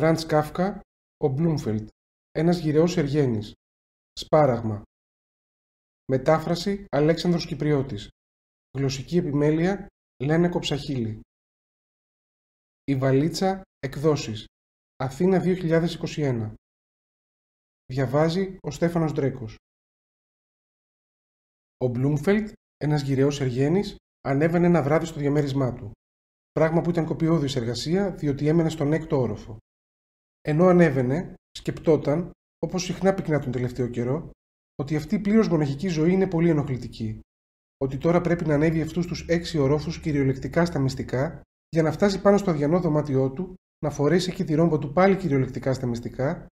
Φραντς Κάφκα, ο Μπλούμφελντ, ένας γυρεός Εργένης. Σπάραγμα. Μετάφραση Αλέξανδρος Κυπριώτης. Γλωσσική επιμέλεια Λένα Κοψαχίλη. Η Βαλίτσα Εκδόσεις. Αθήνα 2021. Διαβάζει ο Στέφανος Ντρέκος. Ο Μπλούμφελντ, ένας γυρεός Εργένης, ανέβαινε ένα βράδυ στο διαμέρισμά του. Πράγμα που ήταν κοπιώδης εργασία, διότι έμενε στον έκτο όροφο. Ενώ ανέβαινε, σκεπτόταν, όπως συχνά πυκνά τον τελευταίο καιρό, ότι αυτή η πλήρως μοναχική ζωή είναι πολύ ενοχλητική. Ότι τώρα πρέπει να ανέβει αυτούς τους 6 ορόφους κυριολεκτικά στα μυστικά, για να φτάσει πάνω στο αδιανό δωμάτιό του, να φορέσει εκεί τη ρόμπα του πάλι κυριολεκτικά στα μυστικά,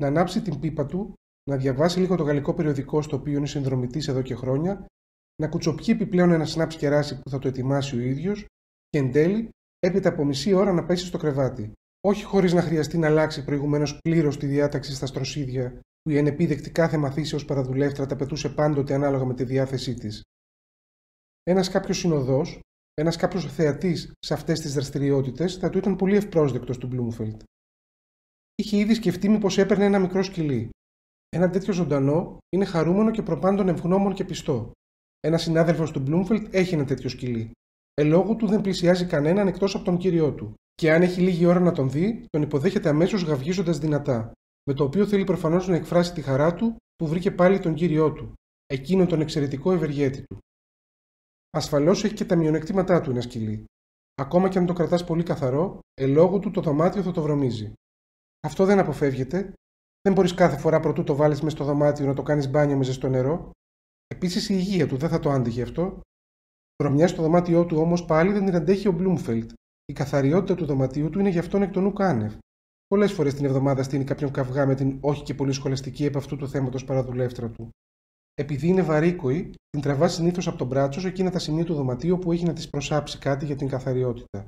να ανάψει την πίπα του, να διαβάσει λίγο το γαλλικό περιοδικό στο οποίο είναι συνδρομητής εδώ και χρόνια, να κουτσοπιεί επιπλέον ένα σναπς κεράσι που θα το ετοιμάσει ο ίδιος, και εν τέλει, έπειτα από μισή ώρα να πέσει στο κρεβάτι. Όχι χωρίς να χρειαστεί να αλλάξει προηγουμένως πλήρως τη διάταξη στα στροσίδια που η ανεπίδεκτη κάθε μαθήσεως παραδουλεύτρα τα πετούσε πάντοτε ανάλογα με τη διάθεσή της. Ένας κάποιος συνοδός, ένας κάποιος θεατής σε αυτές τις δραστηριότητες θα του ήταν πολύ ευπρόσδεκτος του Μπλούμφελντ. Είχε ήδη σκεφτεί μήπως έπαιρνε ένα μικρό σκυλί. Ένα τέτοιο ζωντανό είναι χαρούμενο και προπάντων ευγνώμων και πιστό. Ένας συνάδελφος του Μπλούμφελντ έχει ένα τέτοιο σκυλί. Ελόγου του δεν πλησιάζει κανέναν εκτός από τον κύριό του. Και αν έχει λίγη ώρα να τον δει, τον υποδέχεται αμέσως γαυγίζοντας δυνατά, με το οποίο θέλει προφανώς να εκφράσει τη χαρά του που βρήκε πάλι τον κύριό του, εκείνον τον εξαιρετικό ευεργέτη του. Ασφαλώς έχει και τα μειονεκτήματά του ένα σκυλί. Ακόμα και αν το κρατάς πολύ καθαρό, ελόγου του το δωμάτιο θα το βρωμίζει. Αυτό δεν αποφεύγεται. Δεν μπορείς κάθε φορά προτού το βάλεις μες στο δωμάτιο να το κάνεις μπάνιο με ζεστό νερό. Επίσης η υγεία του δεν θα το άντυχε αυτό. Βρωμιά στο δωμάτιό του όμως πάλι δεν την αντέχει ο Μπλούμφελντ. Η καθαριότητα του δωματίου του είναι γι' αυτόν εκ των ουκ άνευ. Πολλές φορές την εβδομάδα στείνει κάποιον καυγά με την όχι και πολύ σχολαστική επ' αυτού του θέματος παραδουλεύτρα του. Επειδή είναι βαρύκοη, την τραβά συνήθως από τον μπράτσο σε εκείνα τα σημεία του δωματίου που έχει να της προσάψει κάτι για την καθαριότητα.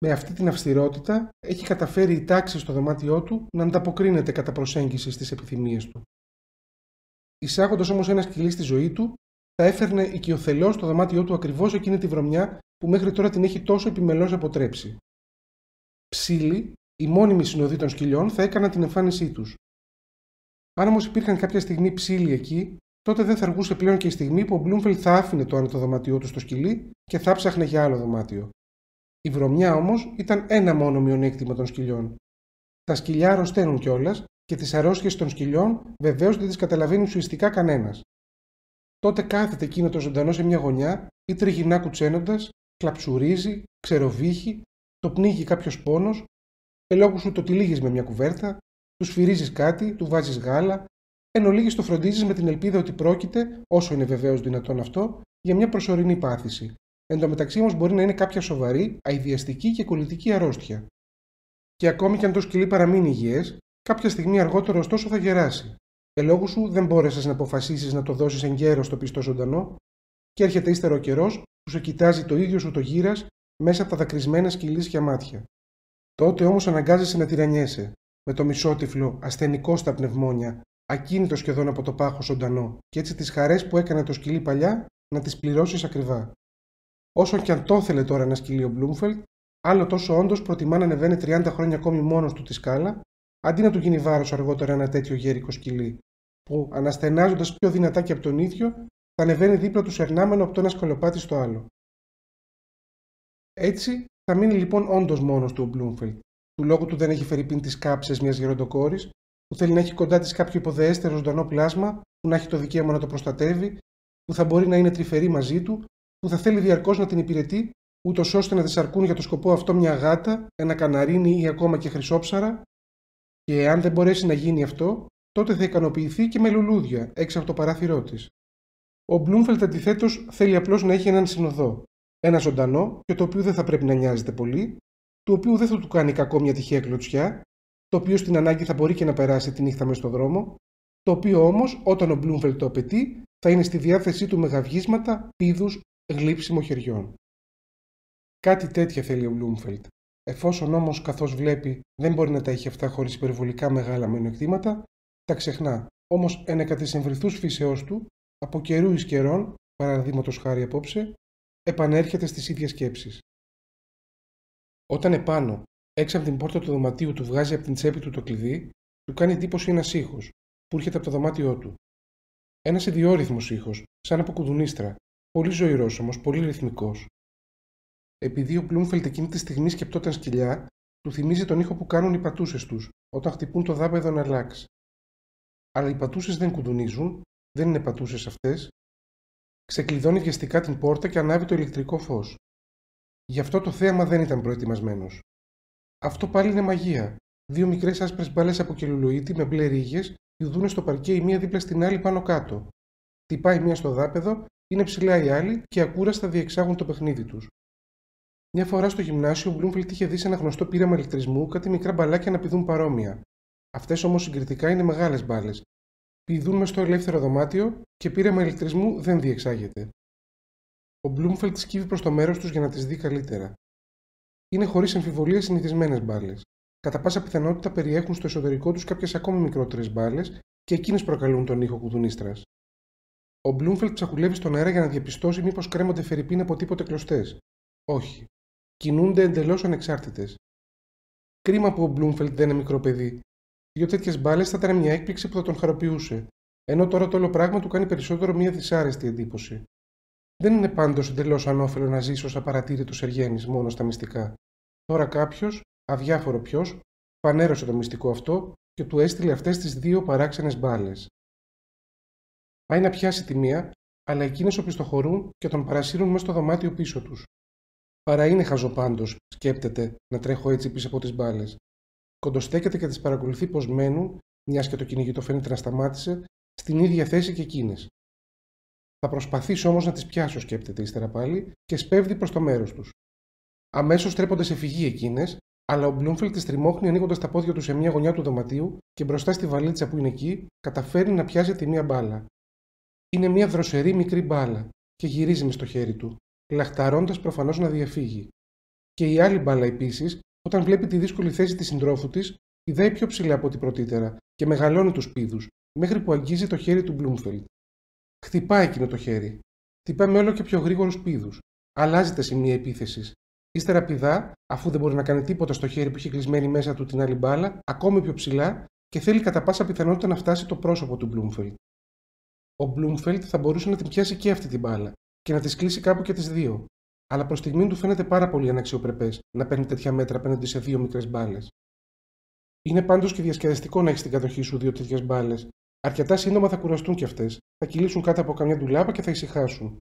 Με αυτή την αυστηρότητα έχει καταφέρει η τάξη στο δωμάτιό του να ανταποκρίνεται κατά προσέγγιση στις επιθυμίες του. Εισάγοντας όμως ένα σκυλί στη ζωή του, θα έφερνε οικειοθελώς στο δωμάτιό του ακριβώς εκείνη τη βρωμιά που μέχρι τώρα την έχει τόσο επιμελώς αποτρέψει. Ψήλοι, οι μόνιμοι συνοδοί των σκυλιών, θα έκαναν την εμφάνισή τους. Αν όμως υπήρχαν κάποια στιγμή ψήλοι εκεί, τότε δεν θα αργούσε πλέον και η στιγμή που ο Μπλούμφελντ θα άφηνε το άνετο δωμάτιό του στο σκυλί και θα ψάχνε για άλλο δωμάτιο. Η βρωμιά όμως ήταν ένα μόνο μειονέκτημα των σκυλιών. Τα σκυλιά αρρωσταίνουν κιόλας και τις αρρώστιες των σκυλιών βεβαίως δεν τις καταλαβαίνει ουσιαστικά κανένας. Τότε κάθεται εκείνο το ζωντανό σε μια γωνιά ή τριγυρνά κουτσένοντας, κλαψουρίζει, ξεροβύχει, το πνίγει κάποιος πόνος, ελόγου σου το τυλίγεις με μια κουβέρτα, του σφυρίζεις κάτι, του βάζεις γάλα, εν ολίγης το φροντίζεις με την ελπίδα ότι πρόκειται, όσο είναι βεβαίως δυνατόν αυτό, για μια προσωρινή πάθηση. Εν τω μεταξύ όμως μπορεί να είναι κάποια σοβαρή, αηδιαστική και κολλητική αρρώστια. Και ακόμη κι αν το σκυλί παραμείνει υγιές, κάποια στιγμή αργότερο ωστόσο θα γεράσει. Ελόγου σου δεν μπόρεσες να αποφασίσεις να το δώσεις εγκαίρως στο πιστό ζωντανό, και έρχεται ύστερο ο καιρός που σε κοιτάζει το ίδιο σου το γύρας μέσα από τα δακρυσμένα σκυλίσια μάτια. Τότε όμως αναγκάζεσαι να τυραννιέσαι, με το μισότυφλο, ασθενικό στα πνευμόνια, ακίνητο σχεδόν από το πάχο ζωντανό, και έτσι τις χαρές που έκανε το σκυλί παλιά να τις πληρώσεις ακριβά. Όσο κι αν το ήθελε τώρα ένα σκυλί ο Μπλούμφελντ, άλλο τόσο όντως προτιμά να ανεβαίνει 30 χρόνια ακόμη μόνος του τη σκάλα, αντί να του γίνει βάρος αργότερα ένα τέτοιο γέρικο σκυλί, που αναστενάζοντας πιο δυνατά και από τον ίδιο, θα ανεβαίνει δίπλα του σερνάμενο από το ένα σκαλοπάτι στο άλλο. Έτσι θα μείνει λοιπόν όντως μόνος του ο Μπλούμφελντ. Του λόγου του δεν έχει φερειπίν τις κάψες μιας γεροντοκόρης, που θέλει να έχει κοντά της κάποιο υποδεέστερο ζωντανό πλάσμα, που να έχει το δικαίωμα να το προστατεύει, που θα μπορεί να είναι τρυφερή μαζί του, που θα θέλει διαρκώς να την υπηρετεί, ούτως ώστε να της αρκούν για το σκοπό αυτό μια γάτα, ένα καναρίνι ή ακόμα και χρυσόψαρα, και εάν δεν μπορέσει να γίνει αυτό, τότε θα ικανοποιηθεί και με λουλούδια έξω από το παράθυρό της. Ο Μπλούμφελντ αντιθέτως θέλει απλώς να έχει έναν συνοδό, ένα ζωντανό και το οποίο δεν θα πρέπει να νοιάζεται πολύ, το οποίο δεν θα του κάνει κακό μια τυχαία κλωτσιά, το οποίο στην ανάγκη θα μπορεί και να περάσει τη νύχτα μες στο δρόμο, το οποίο όμως όταν ο Μπλούμφελντ το απαιτεί θα είναι στη διάθεσή του με γαυγίσματα, πήδους, γλύψιμο χεριών. Κάτι τέτοια θέλει ο Μπλούμφελντ. Εφόσον όμως, καθώς βλέπει, δεν μπορεί να τα έχει αυτά χωρίς υπερβολικά μεγάλα μειονεκτήματα, τα ξεχνά. Όμως ένεκα της εμβριθούς φύσεώς του, από καιρού εις καιρών, παραδείγματος χάρη απόψε, επανέρχεται στις ίδιες σκέψεις. Όταν επάνω, Έξω από την πόρτα του δωματίου του βγάζει από την τσέπη του το κλειδί, του κάνει εντύπωση ένας ήχος που έρχεται από το δωμάτιό του. Ένας ιδιόρυθμος ήχος, σαν από κουδουνίστρα, πολύ ζωηρός όμως, πολύ ρυθμικός. Επειδή ο Μπλούμφελτ εκείνη τη στιγμή σκεπτόταν σκυλιά, του θυμίζει τον ήχο που κάνουν οι πατούσες τους όταν χτυπούν το δάπεδο να αλλάξει. Αλλά οι πατούσες δεν κουδουνίζουν, δεν είναι πατούσες αυτές. Ξεκλειδώνει βιαστικά την πόρτα και ανάβει το ηλεκτρικό φως. Γι' αυτό το θέαμα δεν ήταν προετοιμασμένος. Αυτό πάλι είναι μαγεία. Δύο μικρές άσπρες μπάλες από κελουλοίτη με μπλε ρίγες πηδούν στο παρκέ η μία δίπλα στην άλλη πάνω κάτω. Τυπάει μία στο δάπεδο, είναι ψηλά η άλλη και ακούραστα διεξάγουν το παιχνίδι τους. Μια φορά στο γυμνάσιο, ο Μπλούμφελτ είχε δει σε ένα γνωστό πείραμα ηλεκτρισμού κάτι μικρά μπαλάκια να πηδούν παρόμοια. Αυτές όμως συγκριτικά είναι μεγάλες μπάλες. Πηδούν μες στο ελεύθερο δωμάτιο και πείραμα ηλεκτρισμού δεν διεξάγεται. Ο Μπλούμφελτ σκύβει προς το μέρος τους για να τις δει καλύτερα. Είναι χωρίς αμφιβολία συνηθισμένες μπάλες. Κατά πάσα πιθανότητα περιέχουν στο εσωτερικό τους κάποιες ακόμη μικρότερες μπάλες και εκείνες προκαλούν τον ήχο κουδουνίστρας. Ο Μπλούμφελτ ψαχουλεύει στον αέρα για να διαπιστώσει μήπως κρέμονται φερειπίν από τίποτε κλωστές. Όχι. Κινούνται εντελώς ανεξάρτητες. Κρίμα που ο Μπλούμφελτ δεν είναι μικρό παιδί. Δύο τέτοιες μπάλες θα ήταν μια έκπληξη που θα τον χαροποιούσε, ενώ τώρα το όλο πράγμα του κάνει περισσότερο μια δυσάρεστη εντύπωση. Δεν είναι πάντως εντελώς ανώφελο να ζήσει ως απαρατήρητος Εργένης μόνο στα μυστικά. Τώρα κάποιος, αδιάφορο ποιος, πανέρωσε το μυστικό αυτό και του έστειλε αυτές τις δύο παράξενες μπάλες. Πάει να πιάσει τη μία, αλλά εκείνες οπισθοχωρούν και τον παρασύρουν μέσα στο δωμάτιο πίσω τους. Παρά είναι χαζό πάντως, σκέπτεται, να τρέχω έτσι πίσω από τις μπάλες. Κοντοστέκεται και τις παρακολουθεί πως μένουν, μιας και το κυνηγητό φαίνεται να σταμάτησε, στην ίδια θέση και εκείνες. Θα προσπαθήσω όμως να τις πιάσω, σκέπτεται ύστερα πάλι, και σπέβδει προς το μέρος τους. Αμέσως τρέπονται σε φυγή εκείνες, αλλά ο Μπλούμφελτ τις τριμώχνει ανοίγοντας τα πόδια του σε μια γωνιά του δωματίου και μπροστά στη βαλίτσα που είναι εκεί, καταφέρνει να πιάσει τη μία μπάλα. Είναι μια δροσερή μικρή μπάλα και γυρίζει μες στο χέρι του, λαχταρώντας προφανώς να διαφύγει. Και η άλλη μπάλα επίσης, όταν βλέπει τη δύσκολη θέση της συντρόφου της, πηδάει πιο ψηλά από ό,τι πρωτήτερα και μεγαλώνει τους πήδους, μέχρι που αγγίζει το χέρι του Μπλούμφελτ. Χτυπάει εκείνο το χέρι. Χτυπάει με όλο και πιο γρήγορους πήδους. Αλλάζει τα σημεία επίθεσης. Ύστερα πηδά, αφού δεν μπορεί να κάνει τίποτα στο χέρι που έχει κλεισμένη μέσα του την άλλη μπάλα, ακόμη πιο ψηλά και θέλει κατά πάσα πιθανότητα να φτάσει το πρόσωπο του Μπλούμφελτ. Ο Μπλούμφελτ θα μπορούσε να την πιάσει και αυτή την μπάλα και να τις κλείσει κάπου και τις δύο. Αλλά προς στιγμήν του φαίνεται πάρα πολύ αναξιοπρεπές να παίρνει τέτοια μέτρα απέναντι σε δύο μικρές μπάλες. Είναι πάντως και διασκεδαστικό να έχει στην κατοχή σου δύο τέτοιες μπάλες. Αρκετά σύντομα θα κουραστούν κι αυτές, θα κυλήσουν κάτω από καμιά ντουλάπα και θα ησυχάσουν.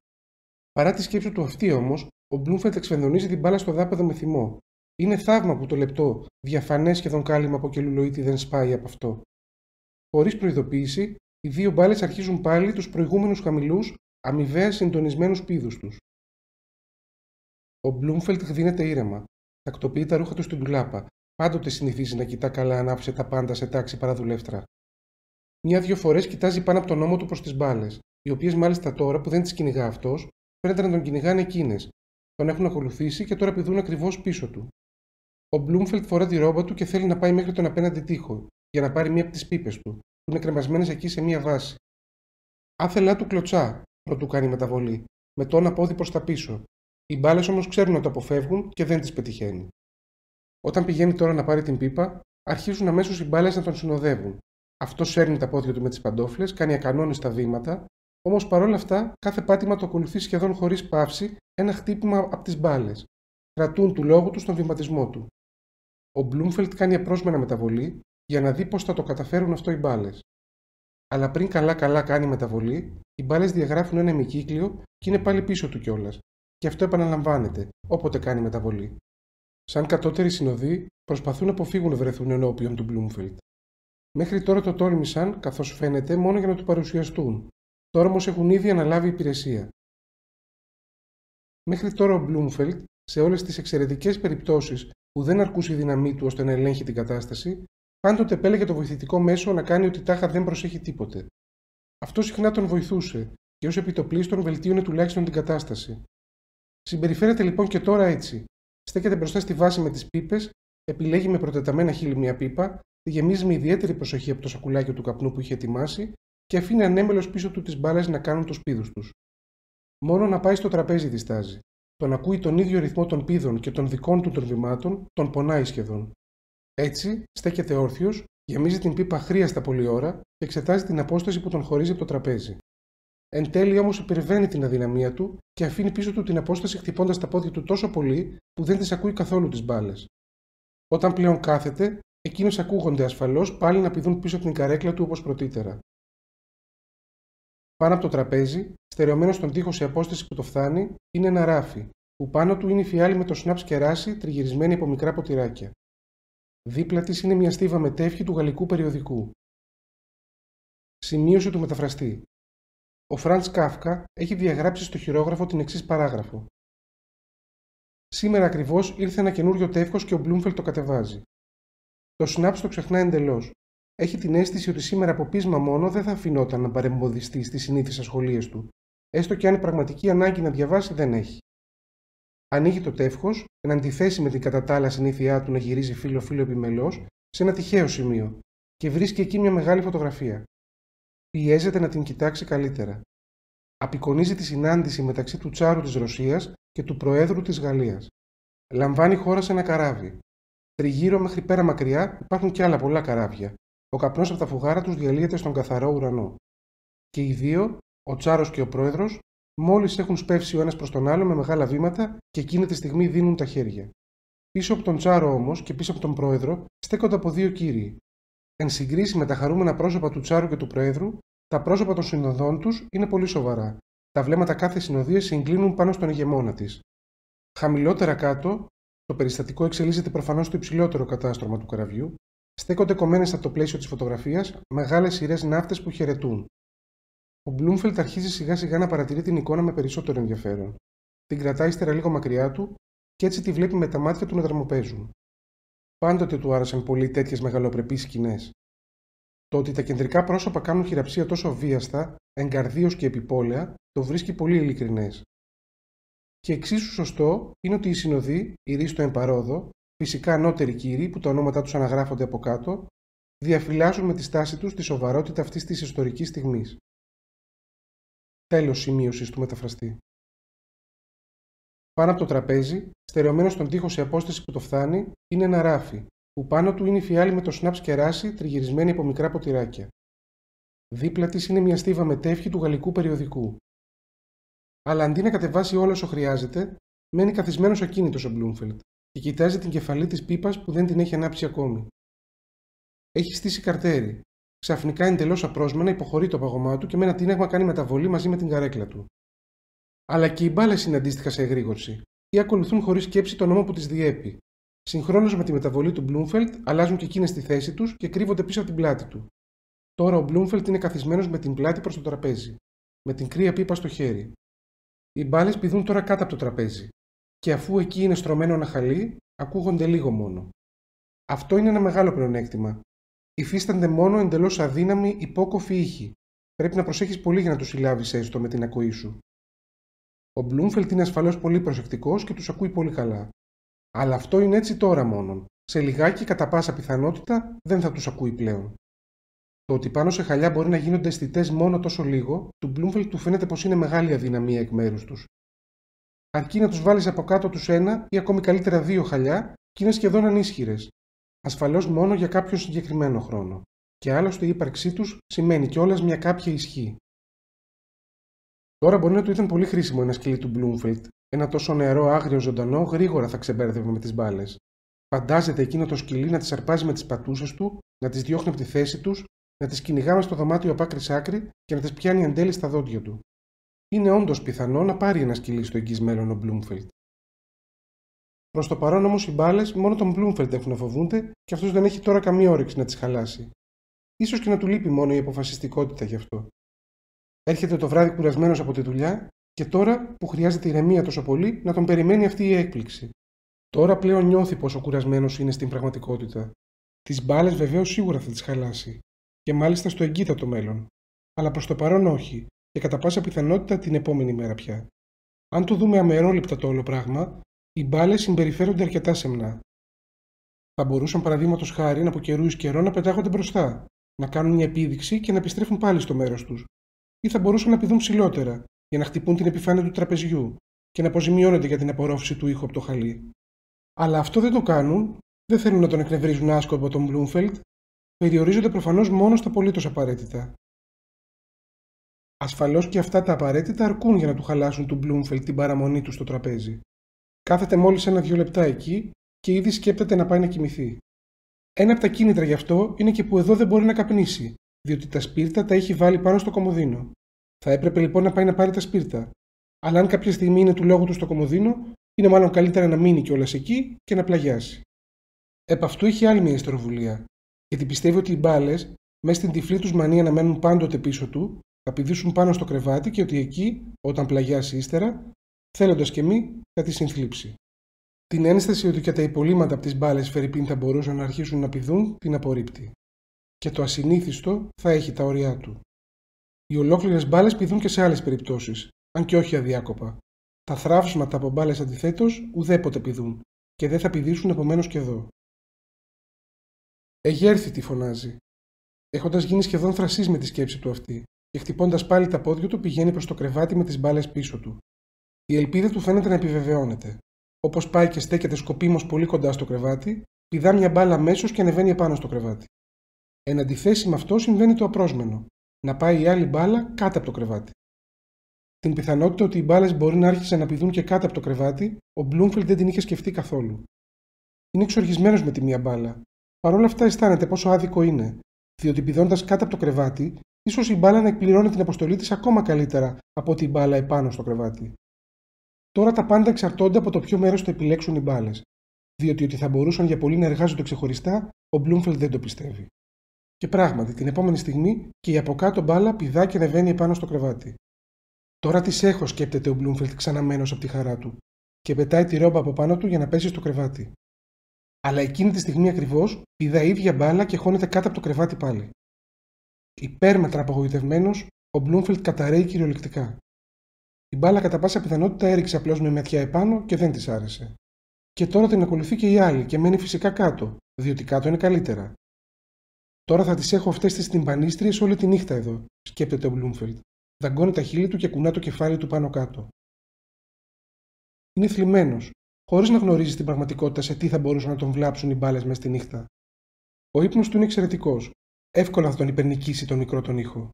Παρά τη σκέψη του αυτή όμως, ο Μπλούμφελτ εξφενδονίζει την μπάλα στο δάπεδο με θυμό. Είναι θαύμα που το λεπτό, διαφανές σχεδόν κάλυμα από κελουλοίτη δεν σπάει από αυτό. Χωρίς προειδοποίηση, οι δύο μπάλες αρχίζουν πάλι τους προηγούμενους χαμηλούς, αμοιβαία συντονισμένους πήδους τους. Ο Μπλούμφελτ δίνεται ήρεμα. Τακτοποιεί τα ρούχα του στην ντουλάπα. Πάντοτε συνηθίζει να κοιτά καλά αν άφησε τα πάντα σε τάξη παραδουλεύτρα. Μια-δυο φορές κοιτάζει πάνω από τον ώμο του προς τις μπάλες, οι οποίες μάλιστα τώρα που δεν τις κυνηγά αυτός, φαίνεται να τον κυνηγάνε εκείνες. Τον έχουν ακολουθήσει και τώρα πηδούν ακριβώς πίσω του. Ο Μπλούμφελτ φορά τη ρόμπα του και θέλει να πάει μέχρι τον απέναντι τοίχο, για να πάρει μία από τις πίπες του, που είναι κρεμασμένες εκεί σε μία βάση. Άθελά του κλωτσά, προτού κάνει μεταβολή, με το ένα πόδι προς τα πίσω. Οι μπάλες όμως ξέρουν να το αποφεύγουν και δεν τις πετυχαίνει. Όταν πηγαίνει τώρα να πάρει την πίπα, αρχίζουν αμέσως οι μπάλες να τον συνοδεύουν. Αυτό σέρνει τα πόδια του με τις παντόφλες, κάνει ακανόνιστα βήματα, όμως παρόλα αυτά κάθε πάτημα το ακολουθεί σχεδόν χωρίς παύση ένα χτύπημα από τις μπάλες. Κρατούν του λόγου του στον βηματισμό του. Ο Μπλούμφελτ κάνει απρόσμενα μεταβολή για να δει πώς θα το καταφέρουν αυτό οι μπάλες. Αλλά πριν καλά-καλά κάνει μεταβολή, οι μπάλες διαγράφουν ένα ημικύκλιο και είναι πάλι πίσω του κιόλας. Και αυτό επαναλαμβάνεται, όποτε κάνει μεταβολή. Σαν κατώτεροι συνοδοί, προσπαθούν να αποφύγουν να βρεθούν ενώπιον του Μπλούμφελτ. Μέχρι τώρα το τόλμησαν, καθώς φαίνεται, μόνο για να του παρουσιαστούν. Τώρα όμως έχουν ήδη αναλάβει υπηρεσία. Μέχρι τώρα ο Μπλούμφελτ, σε όλες τις εξαιρετικές περιπτώσεις που δεν αρκούσε η δύναμή του ώστε να ελέγχει την κατάσταση, πάντοτε επέλεγε το βοηθητικό μέσο να κάνει ότι τάχα δεν προσέχει τίποτε. Αυτό συχνά τον βοηθούσε και ως επιτοπλίστων βελτίωνε τουλάχιστον την κατάσταση. Συμπεριφέρεται λοιπόν και τώρα έτσι. Στέκεται μπροστά στη βάση με τις πίπες, επιλέγει με προτεταμένα χείλη μια πίπα, τη γεμίζει με ιδιαίτερη προσοχή από το σακουλάκι του καπνού που είχε ετοιμάσει και αφήνει ανέμελος πίσω του τις μπάλες να κάνουν τους πήδους τους. Μόνο να πάει στο τραπέζι διστάζει. τον ακούει τον ίδιο ρυθμό των πήδων και των δικών του των βημάτων, τον πονάει σχεδόν. Έτσι, στέκεται όρθιος, γεμίζει την πίπα αχρίαστα πολλή ώρα και εξετάζει την απόσταση που τον χωρίζει από το τραπέζι. Εν τέλει όμως υπερβαίνει την αδυναμία του και αφήνει πίσω του την απόσταση χτυπώντας τα πόδια του τόσο πολύ που δεν τις ακούει καθόλου τις μπάλες. Όταν πλέον κάθεται, εκείνες ακούγονται ασφαλώς πάλι να πηδούν πίσω από την καρέκλα του όπως πρωτήτερα. Πάνω από το τραπέζι, στερεωμένο στον τοίχο σε απόσταση που το φτάνει, είναι ένα ράφι, που πάνω του είναι η φιάλη με το σναπς κεράσι τριγυρισμένη από μικρά ποτηράκια. Δίπλα της είναι μια στίβα με τεύχη του γαλλικού περιοδικού. Σημείωση του μεταφραστή. Ο Φραντς Κάφκα έχει διαγράψει στο χειρόγραφο την εξής παράγραφο. Σήμερα ακριβώς ήρθε ένα καινούριο τεύχος και ο Μπλούμφελτ το κατεβάζει. Το σναπς το ξεχνά εντελώς. Έχει την αίσθηση ότι σήμερα από πείσμα μόνο δεν θα αφινόταν να παρεμποδιστεί στις συνήθεις ασχολίες του, έστω και αν η πραγματική ανάγκη να διαβάσει δεν έχει. Ανοίγει το τεύχος, εν αντιθέσει με την κατά τα άλλα συνήθειά του να γυρίζει φύλλο-φύλλο επιμελώς, σε ένα τυχαίο σημείο, και βρίσκει εκεί μια μεγάλη φωτογραφία. Πιέζεται να την κοιτάξει καλύτερα. Απεικονίζει τη συνάντηση μεταξύ του Τσάρου της Ρωσίας και του Προέδρου της Γαλλίας. Λαμβάνει χώρα σε ένα καράβι. Τριγύρω μέχρι πέρα μακριά υπάρχουν και άλλα πολλά καράβια. Ο καπνός από τα φουγάρα τους διαλύεται στον καθαρό ουρανό. Και οι δύο, ο Τσάρος και ο Πρόεδρος, μόλις έχουν σπεύσει ο ένας προς τον άλλο με μεγάλα βήματα και εκείνη τη στιγμή δίνουν τα χέρια. Πίσω από τον Τσάρο όμως και πίσω από τον Πρόεδρο στέκονται από δύο κύριοι. Εν συγκρίση με τα χαρούμενα πρόσωπα του Τσάρου και του Προέδρου, τα πρόσωπα των συνοδών τους είναι πολύ σοβαρά. Τα βλέμματα κάθε συνοδείας συγκλίνουν πάνω στον ηγεμόνα της. Χαμηλότερα κάτω, το περιστατικό εξελίσσεται προφανώς στο υψηλότερο κατάστρωμα του καραβιού, στέκονται κομμένες από το πλαίσιο της φωτογραφίας μεγάλες σειρές ναύτες που χαιρετούν. Ο Μπλούμφελτ αρχίζει σιγά σιγά να παρατηρεί την εικόνα με περισσότερο ενδιαφέρον. Την κρατάει ύστερα λίγο μακριά του και έτσι τη βλέπει με τα μάτια του να δραμοπαίζουν. Πάντοτε του άρεσαν πολύ τέτοιες μεγαλοπρεπείς σκηνές. Το ότι τα κεντρικά πρόσωπα κάνουν χειραψία τόσο βίαστα, εγκαρδίως και επιπόλαια, το βρίσκει πολύ ειλικρινές. Και εξίσου σωστό είναι ότι οι συνοδοί, οι ρίστο εμπαρόδο, φυσικά ανώτεροι κύριοι που τα ονόματά τους αναγράφονται από κάτω, διαφυλάσσουν με τη στάση τους τη σοβαρότητα αυτής της ιστορικής στιγμής. Τέλος σημείωσης του μεταφραστή. Πάνω από το τραπέζι, στερεωμένο στον τοίχο σε απόσταση που το φτάνει, είναι ένα ράφι, που πάνω του είναι η φιάλη με το σναπς κεράσι τριγυρισμένη από μικρά ποτηράκια. Δίπλα της είναι μια στίβα με τεύχη του γαλλικού περιοδικού. Αλλά αντί να κατεβάσει όλο όσο χρειάζεται, μένει καθισμένος ακίνητος ο Μπλούμφελτ και κοιτάζει την κεφαλή της πίπας που δεν την έχει ανάψει ακόμη. Έχει στήσει καρτέρι. Ξαφνικά εντελώς απρόσμενα υποχωρεί το παγωμά του και με ένα τίναγμα κάνει μεταβολή μαζί με την καρέκλα του. Αλλά και οι μπάλες είναι αντίστοιχα σε εγρήγορση ή ακολουθούν χωρίς σκέψη τον νόμο που τις διέπει. Συγχρόνως με τη μεταβολή του Μπλούμφελτ, αλλάζουν και εκείνες τη θέση τους και κρύβονται πίσω από την πλάτη του. Τώρα ο Μπλούμφελτ είναι καθισμένος με την πλάτη προς το τραπέζι, με την κρύα πίπα στο χέρι. Οι μπάλες πηδούν τώρα κάτω από το τραπέζι, και αφού εκεί είναι στρωμένο ένα χαλί, ακούγονται λίγο μόνο. Αυτό είναι ένα μεγάλο πλεονέκτημα. Υφίστανται μόνο εντελώς αδύναμοι υπόκοφοι ήχοι. Πρέπει να προσέχεις πολύ για να τους συλλάβεις έστω με την ακοή σου. Ο Μπλούμφελτ είναι ασφαλώς πολύ προσεκτικός και τους ακούει πολύ καλά. Αλλά αυτό είναι έτσι τώρα μόνον. Σε λιγάκι, κατά πάσα πιθανότητα, δεν θα τους ακούει πλέον. Το ότι πάνω σε χαλιά μπορεί να γίνονται αισθητές μόνο τόσο λίγο, του Μπλούμφελτ του φαίνεται πως είναι μεγάλη αδυναμία εκ μέρους τους. Αρκεί να τους βάλεις από κάτω τους ένα ή ακόμη καλύτερα δύο χαλιά και είναι σχεδόν ανίσχυρες. Ασφαλώς μόνο για κάποιο συγκεκριμένο χρόνο. Και άλλωστε η ύπαρξή τους σημαίνει κιόλας μια κάποια ισχύ. Τώρα μπορεί να του ήταν πολύ χρήσιμο ένα σκυλί του Μπλούμφελτ. Ένα τόσο νεαρό, άγριο ζωντανό, γρήγορα θα ξεμπέρδευε με τις μπάλες. Φαντάζεται εκείνο το σκυλί να τις αρπάζει με τις πατούσες του, να τις διώχνει από τη θέση τους, να τις κυνηγά μες στο δωμάτιο από άκρη σ' άκρη και να τις πιάνει εν τέλει στα δόντια του. Είναι όντως πιθανό να πάρει ένα σκυλί στο εγγύς μέλλον ο Μπλούμφελτ. Προς το παρόν όμως οι μπάλες μόνο τον Μπλούμφελτ έχουν να φοβούνται και αυτός δεν έχει τώρα καμία όρεξη να τις χαλάσει. Ίσως και να του λείπει μόνο η αποφασιστικότητα γι' αυτό. Έρχεται το βράδυ κουρασμένος από τη δουλειά και τώρα που χρειάζεται ηρεμία τόσο πολύ να τον περιμένει αυτή η έκπληξη. Τώρα πλέον νιώθει πόσο κουρασμένος είναι στην πραγματικότητα. Τις μπάλες βεβαίως σίγουρα θα τις χαλάσει. Και μάλιστα στο εγκύτατο μέλλον. Αλλά προς το παρόν όχι, και κατά πάσα πιθανότητα την επόμενη μέρα πια. Αν το δούμε αμερόληπτα το όλο πράγμα, οι μπάλες συμπεριφέρονται αρκετά σεμνά. Θα μπορούσαν παραδείγματος χάρη από καιρού εις καιρό να πετάγονται μπροστά, να κάνουν μια επίδειξη και να επιστρέφουν πάλι στο μέρος τους. Ή θα μπορούσαν να πηδούν ψηλότερα, για να χτυπούν την επιφάνεια του τραπεζιού, και να αποζημιώνεται για την απορρόφηση του ήχου από το χαλί. Αλλά αυτό δεν το κάνουν, δεν θέλουν να τον εκνευρίζουν άσκοπα τον Bloomfield, περιορίζονται προφανώς μόνο στα απολύτως απαραίτητα. Ασφαλώς και αυτά τα απαραίτητα αρκούν για να του χαλάσουν του Bloomfield την παραμονή του στο τραπέζι. Κάθεται μόλις 1-2 λεπτά εκεί και ήδη σκέπτεται να πάει να κοιμηθεί. Ένα από τα κίνητρα γι' αυτό είναι και που εδώ δεν μπορεί να καπνίσει, διότι τα σπίρτα τα έχει βάλει πάνω στο κομοδίνο. Θα έπρεπε λοιπόν να πάει να πάρει τα σπίρτα. Αλλά αν κάποια στιγμή είναι του λόγου του στο κομοδίνο, είναι μάλλον καλύτερα να μείνει κιόλας εκεί και να πλαγιάσει. Επ' αυτού έχει άλλη μια ιστεροβουλία, γιατί πιστεύει ότι οι μπάλες, μέσα στην τυφλή τους μανία να μένουν πάντοτε πίσω του, θα πηδήσουν πάνω στο κρεβάτι και ότι εκεί, όταν πλαγιάσει ύστερα, θέλοντας και μη, θα τη συνθλίψει. Την ένσταση ότι και τα υπολείμματα από τις μπάλες φερειπίν θα μπορούσαν να αρχίσουν να πηδούν, την απορρίπτει. Και το ασυνήθιστο θα έχει τα όρια του. Οι ολόκληρες μπάλες πηδούν και σε άλλες περιπτώσεις, αν και όχι αδιάκοπα. Τα θραύσματα από μπάλες αντιθέτως ουδέποτε πηδούν και δεν θα πηδήσουν επομένως και εδώ. «Εγέρθη», τη φωνάζει, έχοντας γίνει σχεδόν θρασής με τη σκέψη του αυτή, και χτυπώντας πάλι τα πόδια του πηγαίνει προς το κρεβάτι με τις μπάλες πίσω του. Η ελπίδα του φαίνεται να επιβεβαιώνεται. Όπως πάει και στέκεται σκοπίμως πολύ κοντά στο κρεβάτι, πηδά μια μπάλα αμέσως και ανεβαίνει επάνω στο κρεβάτι. Εν αντιθέσει με αυτό συμβαίνει το απρόσμενο, να πάει η άλλη μπάλα κάτω από το κρεβάτι. Την πιθανότητα ότι οι μπάλες μπορεί να άρχισαν να πηδούν και κάτω από το κρεβάτι, ο Bloomfield δεν την είχε σκεφτεί καθόλου. Είναι εξοργισμένος με τη μία μπάλα. Παρ' όλα αυτά αισθάνεται πόσο άδικο είναι, διότι πηδώντας κάτω από το κρεβάτι, ίσως η μπάλα να εκπληρώνει την αποστολή της ακόμα καλύτερα από ότι η μπάλα επάνω στο κρεβάτι. Τώρα τα πάντα εξαρτώνται από το ποιο μέρος θα επιλέξουν οι μπάλες, διότι ότι θα μπορούσαν για πολύ να εργάζονται ξεχωριστά, ο Bloomfield δεν το πιστεύει. Και πράγματι, την επόμενη στιγμή και η από κάτω μπάλα πηδά και ανεβαίνει επάνω στο κρεβάτι. Τώρα τις έχω, σκέπτεται ο Bloomfield ξαναμένος από τη χαρά του, και πετάει τη ρόμπα από πάνω του για να πέσει στο κρεβάτι. Αλλά εκείνη τη στιγμή ακριβώς πηδά η ίδια μπάλα και χώνεται κάτω από το κρεβάτι πάλι. Υπέρμετρα απογοητευμένος, ο Bloomfield καταρρέει κυριολεκτικά. Η μπάλα κατά πάσα πιθανότητα έριξε απλώς με ματιά επάνω και δεν της άρεσε. Και τώρα την ακολουθεί και η άλλη και μένει φυσικά κάτω, διότι κάτω είναι καλύτερα. Τώρα θα τις έχω αυτές τις τυμπανίστριες όλη τη νύχτα εδώ, σκέπτεται ο Bloomfield. Δαγκώνει τα χείλη του και κουνά το κεφάλι του πάνω κάτω. Είναι θλιμμένος, χωρίς να γνωρίζει στην πραγματικότητα σε τι θα μπορούσαν να τον βλάψουν οι μπάλες μέσα στη νύχτα. Ο ύπνος του είναι εξαιρετικός. Εύκολα θα τον υπερνικήσει τον μικρό τον ήχο.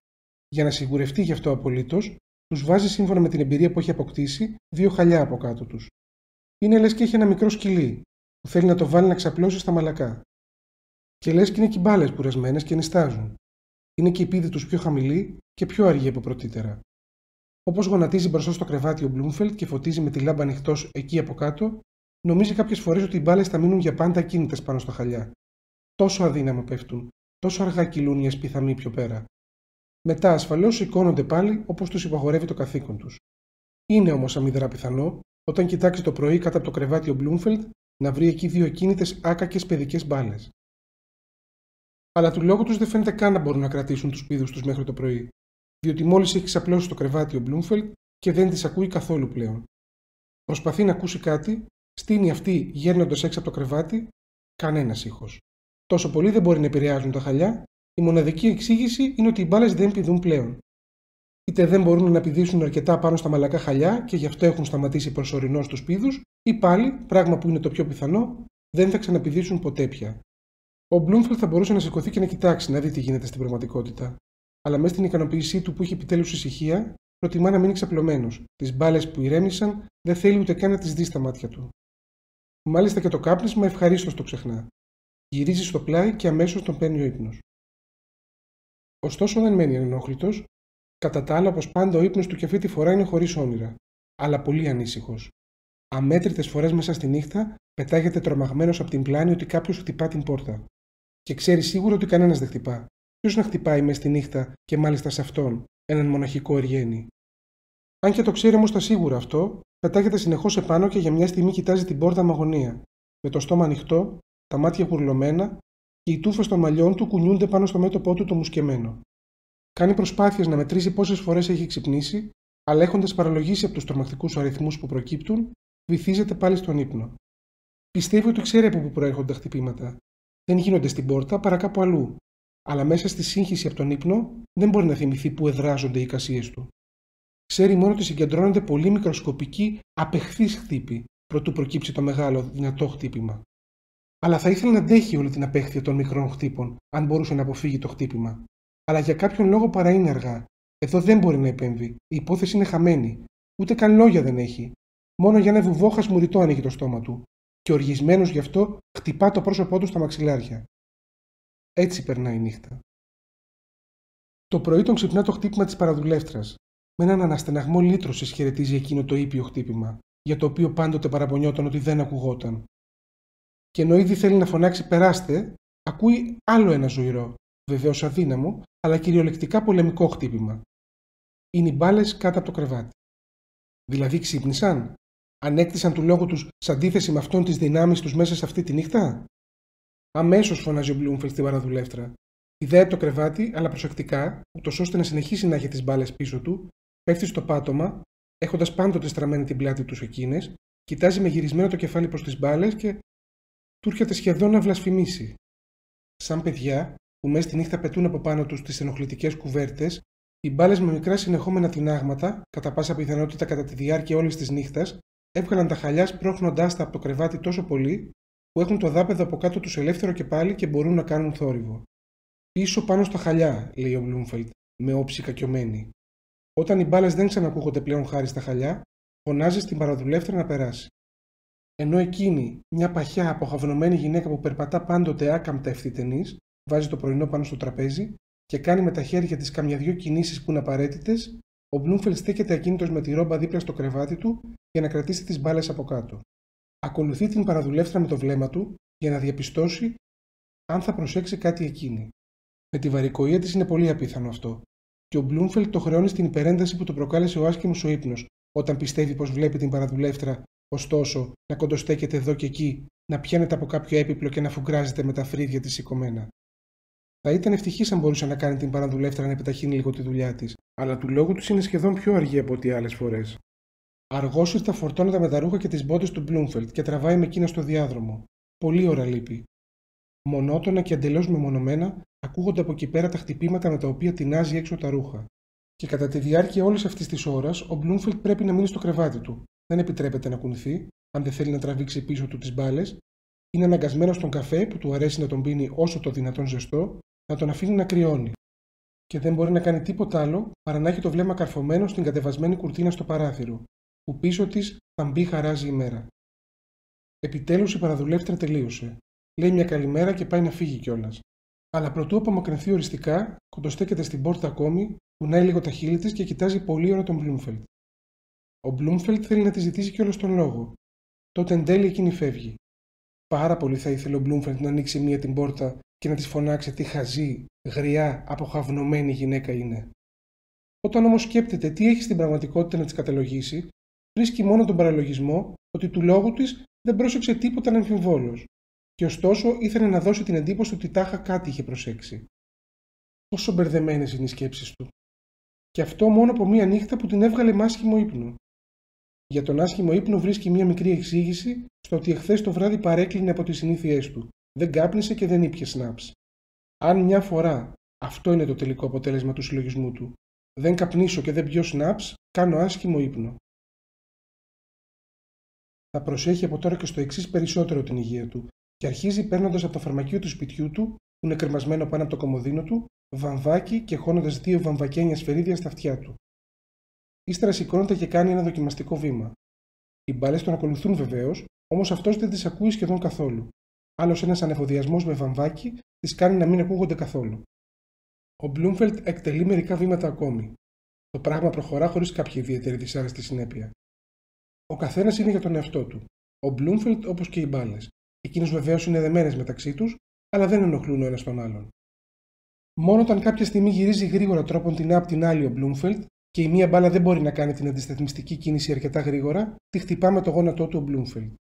Για να σιγουρευτεί γι' αυτό απολύτως, τους βάζει σύμφωνα με την εμπειρία που έχει αποκτήσει 2 χαλιά από κάτω τους. Είναι λες και έχει ένα μικρό σκυλί, που θέλει να το βάλει να ξαπλώσει στα μαλακά. Και λες και είναι και οι μπάλες κουρασμένες και νηστάζουν. Είναι και οι πήδοι τους πιο χαμηλοί και πιο αργοί από πρωτύτερα. Όπως γονατίζει μπροστά στο κρεβάτι ο Bloomfield και φωτίζει με τη λάμπα ανοιχτός εκεί από κάτω, νομίζει κάποιες φορές ότι οι μπάλες θα μείνουν για πάντα ακίνητες πάνω στα χαλιά. Τόσο αδύναμα πέφτουν, τόσο αργά κυλούν οι ασπιθαμοί πιο πέρα. Μετά ασφαλώς σηκώνονται πάλι όπως τους υπαγορεύει το καθήκον τους. Είναι όμως αμυδρά πιθανό, όταν κοιτάξει το πρωί κάτω από το κρεβάτι ο Bloomfield, να βρει εκεί 2 ακίνητες άκακες παιδικές μπάλες. Αλλά του λόγου τους δεν φαίνεται καν να μπορούν να κρατήσουν τους πήδους τους μέχρι το πρωί, διότι μόλις έχει ξαπλώσει στο κρεβάτι ο Bloomfield και δεν τις ακούει καθόλου πλέον. Προσπαθεί να ακούσει κάτι, στείνει αυτή γέρνοντας έξω από το κρεβάτι, κανένας ήχος. Τόσο πολύ δεν μπορεί να επηρεάζουν τα χαλιά, η μοναδική εξήγηση είναι ότι οι μπάλες δεν πηδούν πλέον. Είτε δεν μπορούν να πηδήσουν αρκετά πάνω στα μαλακά χαλιά και γι' αυτό έχουν σταματήσει προσωρινώς τους πήδους, ή πάλι, πράγμα που είναι το πιο πιθανό, δεν θα ξαναπηδήσουν ποτέ πια. Ο Bloomfield θα μπορούσε να σηκωθεί και να κοιτάξει να δει τι γίνεται στην πραγματικότητα. Αλλά μέσα στην ικανοποίησή του που έχει επιτέλους ησυχία, προτιμά να μείνει ξαπλωμένος. Τις μπάλες που ηρέμησαν δεν θέλει ούτε καν να τις δει στα μάτια του. Μάλιστα και το κάπνισμα ευχαρίστως το ξεχνά. Γυρίζει στο πλάι και αμέσως τον παίρνει ο ύπνος. Ωστόσο δεν μένει ανενόχλητος. Κατά τα άλλα, όπως πάντα, ο ύπνος του και αυτή τη φορά είναι χωρίς όνειρα, αλλά πολύ ανήσυχος. Αμέτρητες φορές μέσα στη νύχτα πετάγεται τρομαγμένος από την πλάνη ότι κάποιος χτυπά την πόρτα. Και ξέρει σίγουρα ότι κανένας δεν χτυπά. Ποιος να χτυπάει μέσα στη νύχτα και μάλιστα σε αυτόν, έναν μοναχικό Εργένη. Αν και το ξέρει όμως τα σίγουρα αυτό, πετάγεται συνεχώς επάνω και για μια στιγμή κοιτάζει την πόρτα με αγωνία, με το στόμα ανοιχτό, τα μάτια γουρλωμένα και οι τούφες των μαλλιών του κουνιούνται πάνω στο μέτωπό του το μουσκεμένο. Κάνει προσπάθειες να μετρήσει πόσες φορές έχει ξυπνήσει, αλλά έχοντας παραλογίσει από τους τρομακτικούς αριθμούς που προκύπτουν, βυθίζεται πάλι στον ύπνο. Πιστεύει ότι ξέρει από πού προέρχονται τα χτυπήματα. Δεν γίνονται στην πόρτα παρά κάπου αλλού, αλλά μέσα στη σύγχυση από τον ύπνο δεν μπορεί να θυμηθεί πού εδράζονται οι εικασίες του. Ξέρει μόνο ότι συγκεντρώνονται πολύ μικροσκοπικοί απεχθείς χτύποι, προτού προκύψει το μεγάλο δυνατό χτύπημα. Αλλά θα ήθελε να αντέχει όλη την απέχθεια των μικρών χτύπων, αν μπορούσε να αποφύγει το χτύπημα. Αλλά για κάποιον λόγο παρά είναι αργά. Εδώ δεν μπορεί να επέμβει. Η υπόθεση είναι χαμένη. Ούτε καν λόγια δεν έχει. Μόνο για ένα βουβό χασμουριτό ανοίγει το στόμα του. Και οργισμένος γι' αυτό χτυπά το πρόσωπό του στα μαξιλάρια. Έτσι περνάει η νύχτα. Το πρωί τον ξυπνά το χτύπημα της παραδουλεύτρας. Με έναν αναστεναγμό λύτρωσης χαιρετίζει εκείνο το ήπιο χτύπημα, για το οποίο πάντοτε παραπονιόταν ότι δεν ακουγόταν. Και ενώ ήδη θέλει να φωνάξει «Περάστε», ακούει άλλο ένα ζωηρό, βεβαίως αδύναμο, αλλά κυριολεκτικά πολεμικό χτύπημα. Είναι οι μπάλες κάτω από το κρεβάτι. Δηλαδή ξύπνησαν, ανέκτησαν του λόγου τους σε αντίθεση με αυτόν τις δυνάμεις τους μέσα σε αυτή τη νύχτα. Αμέσως φωνάζει ο Μπλούμφελτ στην παραδουλεύτρα. Ιδέα το κρεβάτι, αλλά προσεκτικά, ούτως ώστε να συνεχίσει να έχει τις μπάλες πίσω του, πέφτει στο πάτωμα, έχοντας πάντοτε στραμμένη την πλάτη του σε εκείνες, κοιτάζει με γυρισμένο το κεφάλι προς τις μπάλες και του έρχεται σχεδόν να βλασφημίσει. Σαν παιδιά, που μέσα στη νύχτα πετούν από πάνω τους τις ενοχλητικές κουβέρτες, οι μπάλες με μικρά συνεχόμενα τινάγματα, κατά πάσα πιθανότητα κατά τη διάρκεια όλης της νύχτας, έβγαλαν τα χαλιά σπρώχνοντάς τα από το κρεβάτι τόσο πολύ, που έχουν το δάπεδο από κάτω τους ελεύθερο και πάλι και μπορούν να κάνουν θόρυβο. Πίσω πάνω στα χαλιά, λέει ο Μπλούμφελτ, με όψη κακιωμένη. Όταν οι μπάλες δεν ξανακούγονται πλέον χάρη στα χαλιά, φωνάζει στην παραδουλεύτρα να περάσει. Ενώ εκείνη, μια παχιά αποχαυνομένη γυναίκα που περπατά πάντοτε άκαμπτα ευθυτενής, βάζει το πρωινό πάνω στο τραπέζι και κάνει με τα χέρια της καμιά δυο κινήσεις που είναι απαραίτητες, ο Μπλούμφελτ στέκεται ακίνητος με τη ρόμπα δίπλα στο κρεβάτι του για να κρατήσει τις μπάλες από κάτω. Ακολουθεί την παραδουλεύτρα με το βλέμμα του για να διαπιστώσει αν θα προσέξει κάτι εκείνη. Με τη βαρικοεία της είναι πολύ απίθανο αυτό, και ο Μπλούμφελτ το χρεώνει στην υπερένταση που του προκάλεσε ο άσχημος ο ύπνος, όταν πιστεύει πως βλέπει την παραδουλεύτρα, ωστόσο να κοντοστέκεται εδώ και εκεί, να πιάνεται από κάποιο έπιπλο και να φουγκράζεται με τα φρύδια της σηκωμένα. Θα ήταν ευτυχής αν μπορούσε να κάνει την παραδουλεύτρα να επιταχύνει λίγο τη δουλειά της, αλλά του λόγου του είναι σχεδόν πιο αργή από ό,τι άλλες φορές. Αργόσυρτα φορτώνεται με τα ρούχα και τις μπότες του Μπλούμφελτ και τραβάει με εκείνα στο διάδρομο. Πολλή ώρα λείπει. Μονότονα και εντελώς μεμονωμένα ακούγονται από εκεί πέρα τα χτυπήματα με τα οποία τεινάζει έξω τα ρούχα. Και κατά τη διάρκεια όλης αυτής της ώρας, ο Μπλούμφελτ πρέπει να μείνει στο κρεβάτι του. Δεν επιτρέπεται να κουνηθεί, αν δεν θέλει να τραβήξει πίσω του τις μπάλες. Είναι αναγκασμένο στον καφέ που του αρέσει να τον πίνει όσο το δυνατόν ζεστό, να τον αφήνει να κρυώνει. Και δεν μπορεί να κάνει τίποτα άλλο παρά να έχει το βλέμμα καρφωμένο στην κατεβασμένη κουρτίνα στο παράθυρο, που πίσω της θα μπει χαράζει η μέρα. Επιτέλους η παραδουλεύτρα τελείωσε. Λέει μια καλημέρα και πάει να φύγει κιόλας. Αλλά προτού απομακρυνθεί οριστικά, κοντοστέκεται στην πόρτα ακόμη, κουνάει λίγο τα χείλη της και κοιτάζει πολύ ώρα τον Μπλούμφελτ. Ο Μπλούμφελτ θέλει να τη ζητήσει κιόλας τον λόγο. Τότε εν τέλει εκείνη φεύγει. Πάρα πολύ θα ήθελε ο Μπλούμφελτ να ανοίξει μία την πόρτα και να της φωνάξει τι χαζή, γριά, αποχαυνομένη γυναίκα είναι. Όταν όμως σκέπτεται τι έχει στην πραγματικότητα να της καταλογίσει, βρίσκει μόνο τον παραλογισμό ότι του λόγου της δεν πρόσεξε τίποτα αμφιβόλως. Και ωστόσο ήθελε να δώσει την εντύπωση ότι τάχα κάτι είχε προσέξει. Πόσο μπερδεμένες είναι οι σκέψεις του. Και αυτό μόνο από μία νύχτα που την έβγαλε με άσχημο ύπνο. Για τον άσχημο ύπνο βρίσκει μία μικρή εξήγηση στο ότι εχθές το βράδυ παρέκλεινε από τις συνήθειές του. Δεν κάπνισε και δεν ήπιε σνάψ. Αν μια φορά, αυτό είναι το τελικό αποτέλεσμα του συλλογισμού του, δεν καπνίσω και δεν πιω σνάψ, κάνω άσχημο ύπνο. Θα προσέχει από τώρα και στο εξής περισσότερο την υγεία του και αρχίζει παίρνοντας από το φαρμακείο του σπιτιού του, που είναι κρεμασμένο πάνω από το κομοδίνο του, βαμβάκι και χώνοντας 2 βαμβακένια σφαιρίδια στα αυτιά του. Ύστερα σηκώνεται και κάνει ένα δοκιμαστικό βήμα. Οι μπάλες τον ακολουθούν βεβαίως, όμως αυτός δεν τις ακούει σχεδόν καθόλου. Άλλος ένας ανεφοδιασμός με βαμβάκι τις κάνει να μην ακούγονται καθόλου. Ο Μπλούμφελτ εκτελεί μερικά βήματα ακόμη. Το πράγμα προχωρά χωρίς κάποια ιδιαίτερη δυσάρεστη συνέπεια. Ο καθένας είναι για τον εαυτό του. Ο Μπλούμφελτ όπως και οι μπάλες. Εκείνος βεβαίως είναι δεμένες μεταξύ τους, αλλά δεν ενοχλούν ο ένας τον άλλον. Μόνο όταν κάποια στιγμή γυρίζει γρήγορα τρόπον την απ' την άλλη ο Μπλούμφελτ και η μία μπάλα δεν μπορεί να κάνει την αντισταθμιστική κίνηση αρκετά γρήγορα, τη χτυπά με το γόνατό του ο Μπλούμφελτ.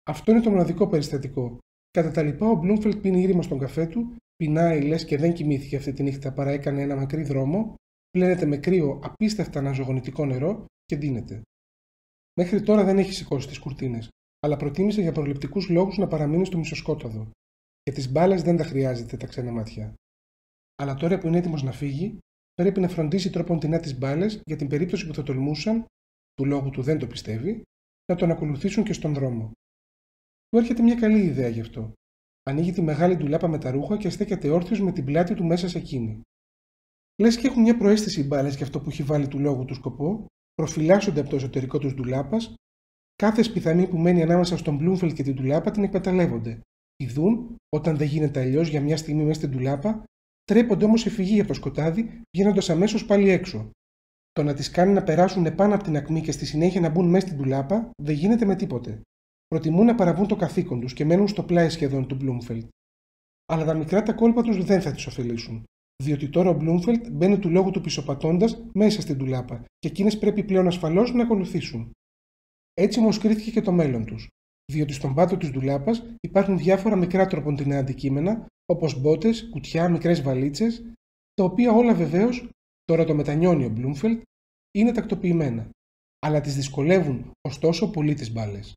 Αυτό είναι το μοναδικό περιστατικό. Κατά τα λοιπά, ο Μπλούμφελτ πίνει ήρεμα στον καφέ του, πεινάει λες και δεν κοιμήθηκε αυτή τη νύχτα παρά έκανε ένα μακρύ δρόμο, πλένεται με κρύο απίστευτα αναζωογονητικό νερό και ντύνεται. Μέχρι τώρα δεν έχει σηκώσει τις κουρτίνες, αλλά προτίμησε για προληπτικούς λόγους να παραμείνει στο μισοσκόταδο. Και τις μπάλες δεν τα χρειάζεται τα ξένα μάτια. Αλλά τώρα που είναι έτοιμος να φύγει, πρέπει να φροντίσει τροποντινά τις μπάλες για την περίπτωση που θα τολμούσαν, του λόγου του δεν το πιστεύει, να τον ακολουθήσουν και στον δρόμο. Του έρχεται μια καλή ιδέα γι' αυτό. Ανοίγει τη μεγάλη ντουλάπα με τα ρούχα και στέκεται όρθιος με την πλάτη του μέσα σε εκείνη. Λες και έχουν μια προαίσθηση οι μπάλες για αυτό που έχει βάλει του λόγου του σκοπό, προφυλάσσονται από το εσωτερικό τους ντουλάπας, κάθε σπιθαμή που μένει ανάμεσα στον Bloomfield και την ντουλάπα την εκμεταλλεύονται. Τη δουν, όταν δεν γίνεται αλλιώς για μια στιγμή μέσα στην ντουλάπα, τρέπονται όμως σε φυγή από το σκοτάδι, βγαίνοντας αμέσως πάλι έξω. Το να τις κάνει να περάσουν επάνω από την ακμή και στη συνέχεια να μπουν μέσα στην ντουλάπα δεν γίνεται με τίποτε. Προτιμούν να παραβούν το καθήκον τους και μένουν στο πλάι σχεδόν του Bloomfield. Αλλά τα μικρά τα κόλπα τους δεν θα τις ωφελήσουν, διότι τώρα ο Bloomfield μπαίνει του λόγου του πισωπατώντας μέσα στην ντουλάπα και εκείνες πρέπει πλέον ασφαλώς να ακολουθήσουν. Έτσι όμως κρίθηκε και το μέλλον τους, διότι στον πάτο της ντουλάπας υπάρχουν διάφορα μικρά τροποντινά αντικείμενα, όπως μπότες, κουτιά, μικρές βαλίτσες, τα οποία όλα βεβαίως, τώρα το μετανιώνει ο Bloomfield, είναι τακτοποιημένα, αλλά τις δυσκολεύουν ωστόσο πολύ τις μπάλες.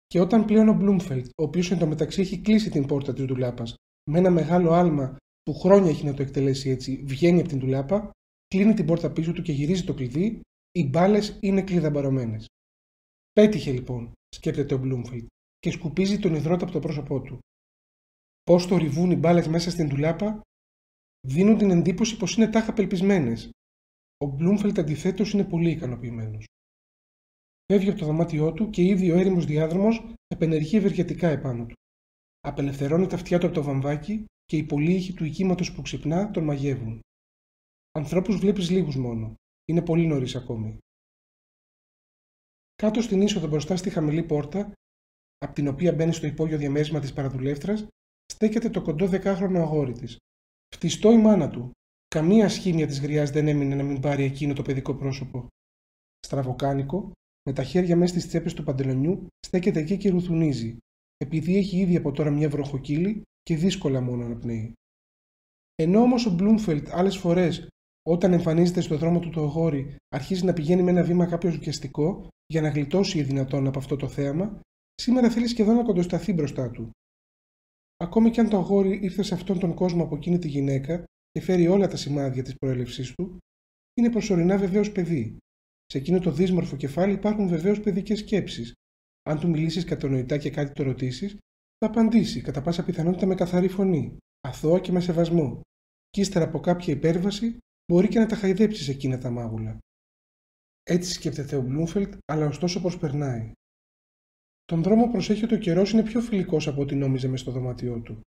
Και όταν πλέον ο Bloomfield, ο οποίος εντωμεταξύ έχει κλείσει την πόρτα της ντουλάπας με ένα μεγάλο άλμα που χρόνια έχει να το εκτελέσει έτσι, βγαίνει από την ντουλάπα, κλείνει την πόρτα πίσω του και γυρίζει το κλειδί, οι μπάλες είναι κλειδαμπαρωμένες. Πέτυχε λοιπόν, σκέπτεται ο Bloomfield, και σκουπίζει τον υδρότα από το πρόσωπό του. Πώς θορυβούν οι μπάλες μέσα στην ντουλάπα, δίνουν την εντύπωση πως είναι τάχα απελπισμένες. Ο Bloomfield αντιθέτως είναι πολύ ικανοποιημένος. Φεύγει από το δωμάτιό του και ήδη ο έρημος διάδρομος επενεργεί ευεργετικά επάνω του. Απελευθερώνει τα αυτιά του από το βαμβάκι και οι πολύηχοι του οικίματος που ξυπνά τον μαγεύουν. Ανθρώπους βλέπεις λίγους μόνο. Είναι πολύ νωρίς ακόμη. Κάτω στην είσοδο μπροστά στη χαμηλή πόρτα, από την οποία μπαίνει στο υπόγειο διαμέρισμα της παραδουλεύτρας, στέκεται το κοντό 10χρονο αγόρι της. Φτιστό η μάνα του. Καμία σχήμια της γριάς δεν έμεινε να μην πάρει εκείνο το παιδικό πρόσωπο. Στραβοκάνικο, με τα χέρια μέσα στις τσέπες του παντελονιού, στέκεται εκεί και ρουθουνίζει, επειδή έχει ήδη από τώρα μια βροχοκύλη και δύσκολα μόνο αναπνέει. Ενώ όμως ο Bloomfield άλλες φορές, όταν εμφανίζεται στο δρόμο του το αγόρι, αρχίζει να πηγαίνει με ένα βήμα κάποιο ουσιαστικό για να γλιτώσει δυνατόν από αυτό το θέαμα, σήμερα θέλει σχεδόν να κοντοσταθεί μπροστά του. Ακόμη κι αν το αγόρι ήρθε σε αυτόν τον κόσμο από εκείνη τη γυναίκα και φέρει όλα τα σημάδια της προέλευσής του, είναι προσωρινά βεβαίως παιδί. Σε εκείνο το δύσμορφο κεφάλι υπάρχουν βεβαίως παιδικές σκέψεις. Αν του μιλήσεις κατανοητά και κάτι το ρωτήσεις, θα απαντήσει κατά πάσα πιθανότητα με καθαρή φωνή, αθώα και με σεβασμό, και ύστερα από κάποια υπέρβαση μπορεί και να τα χαϊδέψει σε εκείνα τα μάγουλα. Έτσι σκέφτεται ο Bloomfield, αλλά ωστόσο προσπερνάει. Τον δρόμο προσέχει ότι ο καιρός είναι πιο φιλικός από ό,τι νόμιζε μες στο δωμάτιό του.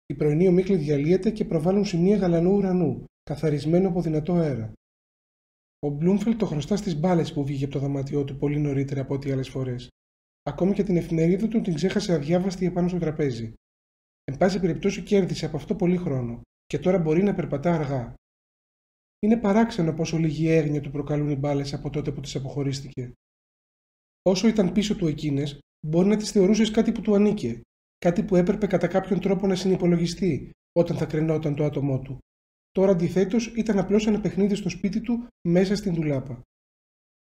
Η πρωινή ομίχλη διαλύεται και προβάλλουν σημεία γαλανού ουρανού, καθαρισμένο από δυνατό αέρα. Ο Bloomfield το χρωστά στις μπάλες που βγήκε από το δωμάτιό του πολύ νωρίτερα από ό,τι άλλες φορές. Ακόμη και την εφημερίδα του την ξέχασε αδιάβαστη επάνω στο τραπέζι. Εν πάση περιπτώσει κέρδισε από αυτό πολύ χρόνο, και τώρα μπορεί να περπατά αργά. Είναι παράξενο πόσο λίγη έγνοια του προκαλούν οι μπάλες από τότε που τις αποχωρίστηκε. Όσο ήταν πίσω του εκείνες, μπορεί να τις θεωρούσες κάτι που του ανήκε, κάτι που έπρεπε κατά κάποιον τρόπο να συνυπολογιστεί όταν θα κρενόταν το άτομό του. Τώρα αντιθέτως ήταν απλώς ένα παιχνίδι στο σπίτι του μέσα στην ντουλάπα.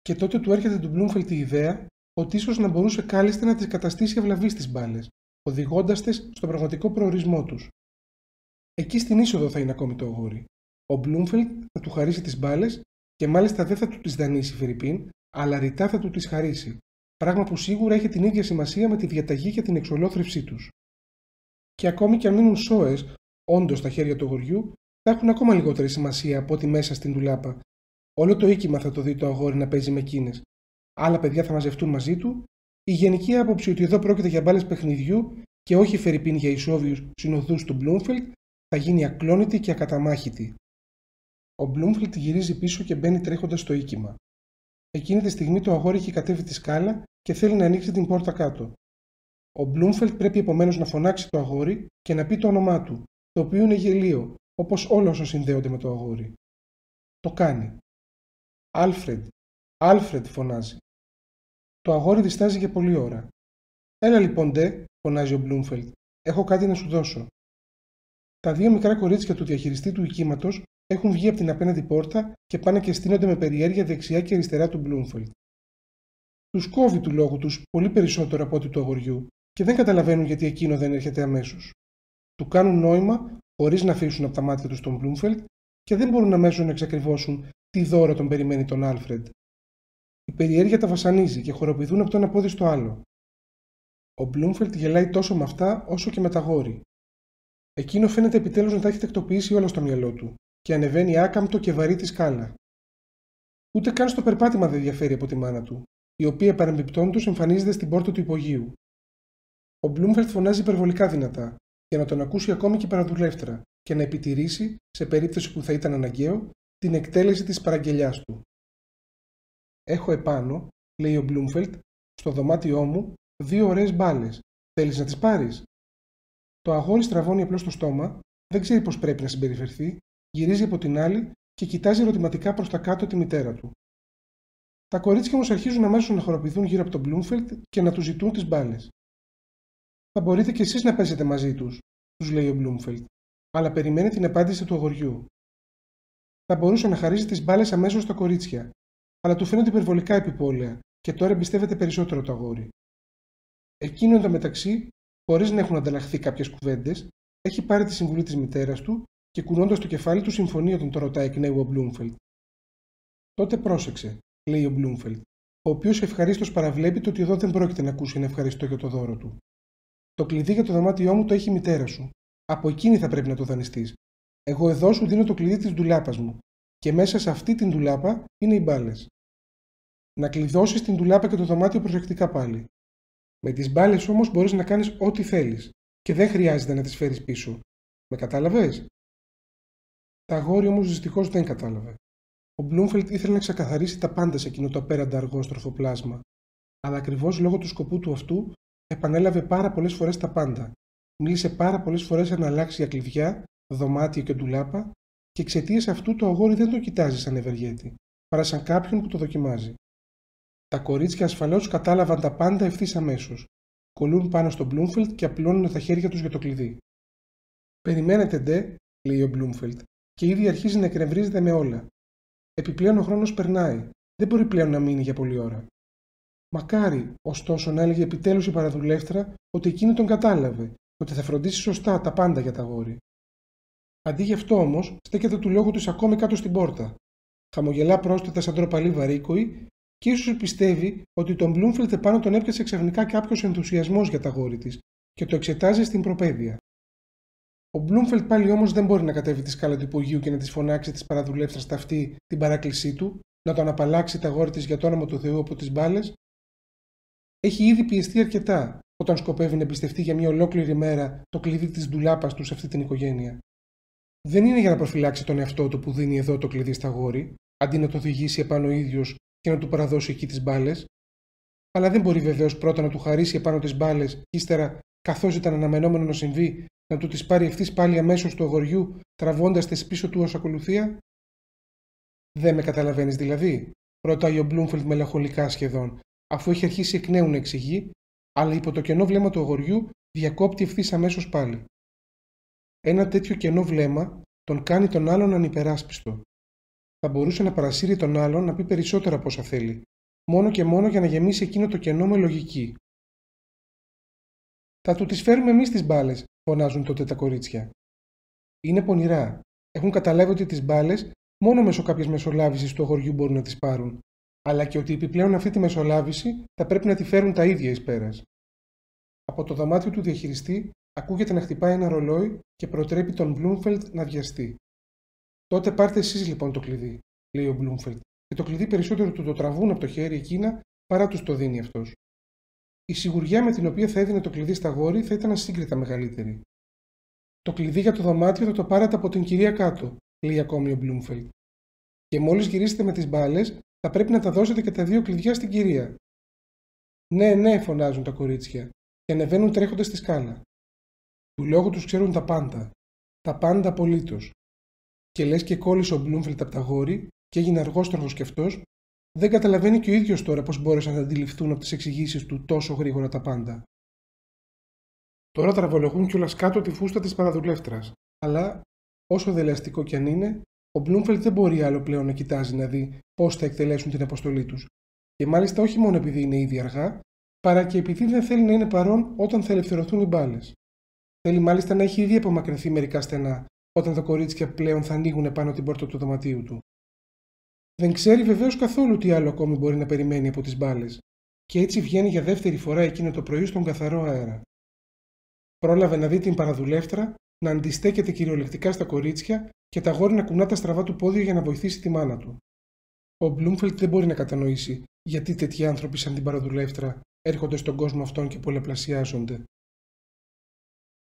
Και τότε του έρχεται του Bloomfield η ιδέα ότι ίσως να μπορούσε κάλλιστα να τις καταστήσει ευλαβείς τις μπάλες, οδηγώντας τες στον πραγματικό προορισμό τους. Εκεί στην είσοδο θα είναι ακόμη το αγόρι. Ο Bloomfield θα του χαρίσει τις μπάλες και μάλιστα δεν θα του τις δανείσει φερρυπίν, αλλά ρητά θα του τις χαρίσει. Πράγμα που σίγουρα έχει την ίδια σημασία με τη διαταγή για την εξολόθρευσή τους. Και ακόμη και αν μείνουν σόες, όντως στα χέρια του αγοριού, θα έχουν ακόμα λιγότερη σημασία από ό,τι μέσα στην ντουλάπα. Όλο το οίκημα θα το δει το αγόρι να παίζει με εκείνες. Άλλα παιδιά θα μαζευτούν μαζί του. Η γενική άποψη ότι εδώ πρόκειται για μπάλες παιχνιδιού και όχι φερρυπίν για ισόβιους συνοδούς του Bloomfield θα γίνει ακλόνητη και ακαταμάχητη. Ο Bloomfield γυρίζει πίσω και μπαίνει τρέχοντας στο οίκημα. Εκείνη τη στιγμή το αγόρι έχει κατέβει τη σκάλα και θέλει να ανοίξει την πόρτα κάτω. Ο Bloomfield πρέπει επομένως να φωνάξει το αγόρι και να πει το όνομά του, το οποίο είναι γελίο, όπως όλα όσα συνδέονται με το αγόρι. Το κάνει. «Άλφρεντ, Άλφρεντ», φωνάζει. Το αγόρι διστάζει για πολλή ώρα. «Έλα λοιπόν, ντε», φωνάζει ο Bloomfield, «έχω κάτι να σου δώσω». Τα δύο μικρά κορίτσια του διαχειριστή του οικίματος έχουν βγει από την απέναντι πόρτα και πάνε και στείνονται με περιέργεια δεξιά και αριστερά του Bloomfield. Τους κόβει του λόγου τους πολύ περισσότερο από ό,τι του αγοριού και δεν καταλαβαίνουν γιατί εκείνο δεν έρχεται αμέσως. Του κάνουν νόημα, χωρίς να αφήσουν από τα μάτια τους τον Bloomfield, και δεν μπορούν αμέσως να εξακριβώσουν τι δώρο τον περιμένει τον Άλφρεντ. Η περιέργεια τα βασανίζει και χοροπηδούν από το ένα πόδι στο άλλο. Ο Μπλούμφελντ γελάει τόσο με αυτά όσο και με τα αγόρι. Εκείνο φαίνεται επιτέλους να τα έχει τακτοποιήσει όλα στο μυαλό του και ανεβαίνει άκαμπτο και βαρύ τη σκάλα. Ούτε καν στο περπάτημα δεν διαφέρει από τη μάνα του, η οποία παρεμπιπτόντως εμφανίζεται στην πόρτα του υπογείου. Ο Μπλούμφελντ φωνάζει υπερβολικά δυνατά, για να τον ακούσει ακόμη και η παραδουλεύτρα και να επιτηρήσει, σε περίπτωση που θα ήταν αναγκαίο, την εκτέλεση της παραγγελιάς του. «Έχω επάνω», λέει ο Μπλούμφελντ, «στο δωμάτιό μου 2 ωραίες μπάλες. Θέλεις να τις πάρεις?» Το αγόρι στραβώνει απλώς το στόμα, δεν ξέρει πώς πρέπει να συμπεριφερθεί, γυρίζει από την άλλη και κοιτάζει ερωτηματικά προς τα κάτω τη μητέρα του. Τα κορίτσια όμως αρχίζουν αμέσως να χοροπηδούν γύρω από τον Μπλούμφελντ και να του ζητούν τις μπάλες. «Θα μπορείτε κι εσείς να παίζετε μαζί τους», τους λέει ο Μπλούμφελντ, αλλά περιμένει την απάντηση του αγοριού. Θα μπορούσε να χαρίζει τις μπάλες αμέσως στα κορίτσια, αλλά του φαίνονται υπερβολικά επιπόλαια και τώρα εμπιστεύεται περισσότερο το αγόρι. Εκείνο εντωμεταξύ, χωρίς να έχουν ανταλλαχθεί κάποιες κουβέντες, έχει πάρει τη συμβουλή της μητέρας του και κουνώντας το κεφάλι του συμφωνεί όταν τον ρωτάει εκ νέου ο Μπλούμφελντ. «Τότε πρόσεξε», λέει ο Μπλούμφελντ, ο οποίος ευχαρίστως παραβλέπει το ότι εδώ δεν πρόκειται να ακούσει ένα ευχαριστώ για το δώρο του. «Το κλειδί για το δωμάτιό μου το έχει η μητέρα σου. Από εκείνη θα πρέπει να το δανειστείς. Εγώ εδώ σου δίνω το κλειδί της ντουλάπας μου, και μέσα σε αυτή την ντουλάπα είναι οι μπάλες. Να κλειδώσεις την ντουλάπα και το δωμάτιο προσεκτικά πάλι. Με τις μπάλες όμως μπορείς να κάνεις ό,τι θέλεις και δεν χρειάζεται να τις φέρεις πίσω. Με κατάλαβες?» Τα αγόρι όμως δυστυχώς δεν κατάλαβε. Ο Μπλούμφελντ ήθελε να ξεκαθαρίσει τα πάντα σε εκείνο το απέραντα αργόστροφο πλάσμα, αλλά ακριβώς λόγω του σκοπού του αυτού επανέλαβε πάρα πολλές φορές τα πάντα. Μίλησε πάρα πολλές φορές να αλλάξει για κλειδιά, δωμάτιο και ντουλάπα, και εξαιτίας αυτού το αγόρι δεν το κοιτάζει σαν ευεργέτη, παρά σαν κάποιον που το δοκιμάζει. Τα κορίτσια ασφαλώς κατάλαβαν τα πάντα ευθύς αμέσως. Κολλούν πάνω στο Μπλούμφελντ και απλώνουν τα χέρια τους για το κλειδί. «Περιμένετε, ντε», λέει ο Μπλούμφελντ, και ήδη αρχίζει να εκνευρίζεται με όλα. Επιπλέον ο χρόνος περνάει, δεν μπορεί πλέον να μείνει για πολλή ώρα. Μακάρι, ωστόσο, να έλεγε επιτέλους η παραδουλεύτρα ότι εκείνη τον κατάλαβε, ότι θα φροντίσει σωστά τα πάντα για τα αγόρι. Αντί γι' αυτό όμως, στέκεται του λόγου της ακόμη κάτω στην πόρτα. Χαμογελά πρόσθετα σαν ντροπαλή βαρύκοη και ίσως πιστεύει ότι τον Μπλούμφελντ επάνω τον έπιασε ξαφνικά κάποιος ενθουσιασμός για τα αγόρι της και το εξετάζει στην προπαίδεια. Ο Μπλούμφελντ πάλι όμως δεν μπορεί να κατέβει τη σκάλα του υπογείου και να της φωνάξει της παραδουλεύτρας ταυτή την παράκλησή του, να τον απαλλάξει τα αγόρι της για το όνομα του Θεού από τις μπάλες. Έχει ήδη πιεστεί αρκετά όταν σκοπεύει να εμπιστευτεί για μια ολόκληρη μέρα το κλειδί της ντουλάπας του σε αυτή την οικογένεια. Δεν είναι για να προφυλάξει τον εαυτό του που δίνει εδώ το κλειδί στα αγόρι, αντί να το οδηγήσει επάνω ο ίδιος και να του παραδώσει εκεί τις μπάλες. Αλλά δεν μπορεί βεβαίως πρώτα να του χαρίσει επάνω τις μπάλες και ύστερα, καθώς ήταν αναμενόμενο να συμβεί, να του τις πάρει ευθύς πάλι αμέσως του αγοριού, τραβώντας τις πίσω του ως ακολουθία. «Δεν με καταλαβαίνεις δηλαδή?» ρωτάει ο Μπλούμφελντ μελαγχολικά σχεδόν, αφού έχει αρχίσει εκ νέου να εξηγεί, αλλά υπό το κενό βλέμμα του αγοριού διακόπτει ευθύς αμέσως πάλι. Ένα τέτοιο κενό βλέμμα τον κάνει τον άλλον ανυπεράσπιστο. Θα μπορούσε να παρασύρει τον άλλον να πει περισσότερα από όσα θέλει, μόνο και μόνο για να γεμίσει εκείνο το κενό με λογική. «Θα του τις φέρουμε εμείς τις μπάλες», φωνάζουν τότε τα κορίτσια. Είναι πονηρά. Έχουν καταλάβει ότι τις μπάλες μόνο μέσω κάποιας μεσολάβησης του αγοριού μπορούν να τις πάρουν, αλλά και ότι επιπλέον αυτή τη μεσολάβηση θα πρέπει να τη φέρουν τα ίδια εις πέρας. Από το δωμάτιο του διαχειριστή ακούγεται να χτυπάει ένα ρολόι και προτρέπει τον Μπλούμφελντ να βιαστεί. «Τότε πάρτε εσείς λοιπόν το κλειδί», λέει ο Μπλούμφελντ, και το κλειδί περισσότερο του το τραβούν από το χέρι εκείνα παρά τους το δίνει αυτός. Η σιγουριά με την οποία θα έδινε το κλειδί στα αγόρι θα ήταν ασύγκριτα μεγαλύτερη. «Το κλειδί για το δωμάτιο θα το πάρετε από την κυρία κάτω», λέει ακόμη ο Μπλούμφελντ. «Και μόλις γυρίσετε με τις μπάλες, θα πρέπει να τα δώσετε και τα 2 κλειδιά στην κυρία». «Ναι, ναι», φωνάζουν τα κορίτσια και ανεβαίνουν τρέχοντας στη σκάλα. Του λόγου τους ξέρουν τα πάντα. Τα πάντα απολύτως. Και λες και κόλλησε ο Μπλούμφελντ από τα αγόρι και έγινε αργόστροφος κι αυτός, δεν καταλαβαίνει και ο ίδιος τώρα πώς μπόρεσαν να αντιληφθούν από τις εξηγήσεις του τόσο γρήγορα τα πάντα. Τώρα τραβολογούν κιόλας κάτω τη φούστα της παραδουλεύτρας, αλλά όσο δελεαστικό κι αν είναι, ο Μπλούμφελντ δεν μπορεί άλλο πλέον να κοιτάζει να δει πώς θα εκτελέσουν την αποστολή τους. Και μάλιστα όχι μόνο επειδή είναι ήδη αργά, παρά και επειδή δεν θέλει να είναι παρόν όταν θα ελευθερωθούν οι μπάλες. Θέλει μάλιστα να έχει ήδη απομακρυνθεί μερικά στενά όταν τα κορίτσια πλέον θα ανοίγουν πάνω την πόρτα του δωματίου του. Δεν ξέρει βεβαίως καθόλου τι άλλο ακόμη μπορεί να περιμένει από τις μπάλες, και έτσι βγαίνει για δεύτερη φορά εκείνο το πρωί στον καθαρό αέρα. Πρόλαβε να δει την παραδουλεύτρα να αντιστέκεται κυριολεκτικά στα κορίτσια και τα αγόρι να κουνά τα στραβά του πόδια για να βοηθήσει τη μάνα του. Ο Μπλούμφελτ δεν μπορεί να κατανοήσει γιατί τέτοιοι άνθρωποι σαν την παραδουλεύτρα έρχονται στον κόσμο αυτόν και πολλαπλασιάζονται.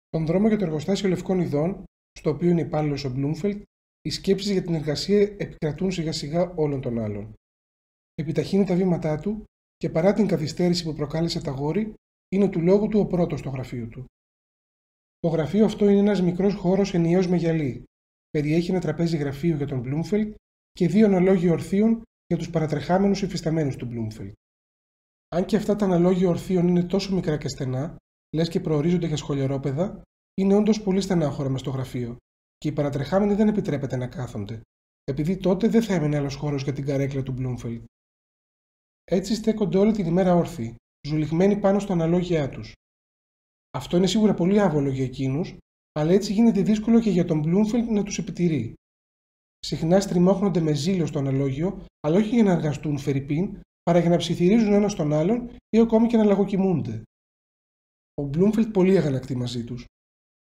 Στον δρόμο για το εργοστάσιο Λευκών Ειδών, στο οποίο είναι υπάλληλος ο Μπλούμφελτ, οι σκέψεις για την εργασία επικρατούν σιγά σιγά όλων των άλλων. Επιταχύνει τα βήματά του και παρά την καθυστέρηση που προκάλεσε τα αγόρι, είναι του λόγου του ο πρώτος στο γραφείο του. Το γραφείο αυτό είναι ένας μικρός χώρος ενιαίος με γυαλί. Περιέχει ένα τραπέζι γραφείο για τον Μπλούμφελτ και 2 αναλόγια ορθίων για τους παρατρεχάμενους υφισταμένους του Μπλούμφελτ. Αν και αυτά τα αναλόγια ορθίων είναι τόσο μικρά και στενά, λες και προορίζονται για σχολιαρόπαιδα, είναι όντως πολύ στενάχωρα μες στο γραφείο, και οι παρατρεχάμενοι δεν επιτρέπεται να κάθονται, επειδή τότε δεν θα έμενε άλλος χώρος για την καρέκλα του Μπλούμφελτ. Έτσι στέκονται όλη την ημέρα όρθιοι, ζουλιγμένοι πάνω στα αναλόγια τους. Αυτό είναι σίγουρα πολύ άβολο για εκείνους, αλλά έτσι γίνεται δύσκολο και για τον Μπλούμφελτ να τους επιτηρεί. Συχνά στριμώχνονται με ζήλο στο αναλόγιο, αλλά όχι για να εργαστούν φερρυπίν, παρά για να ψιθυρίζουν ένας τον άλλον ή ακόμη και να λαγοκοιμούνται. Ο Μπλούμφελτ πολύ αγανακτεί μαζί τους.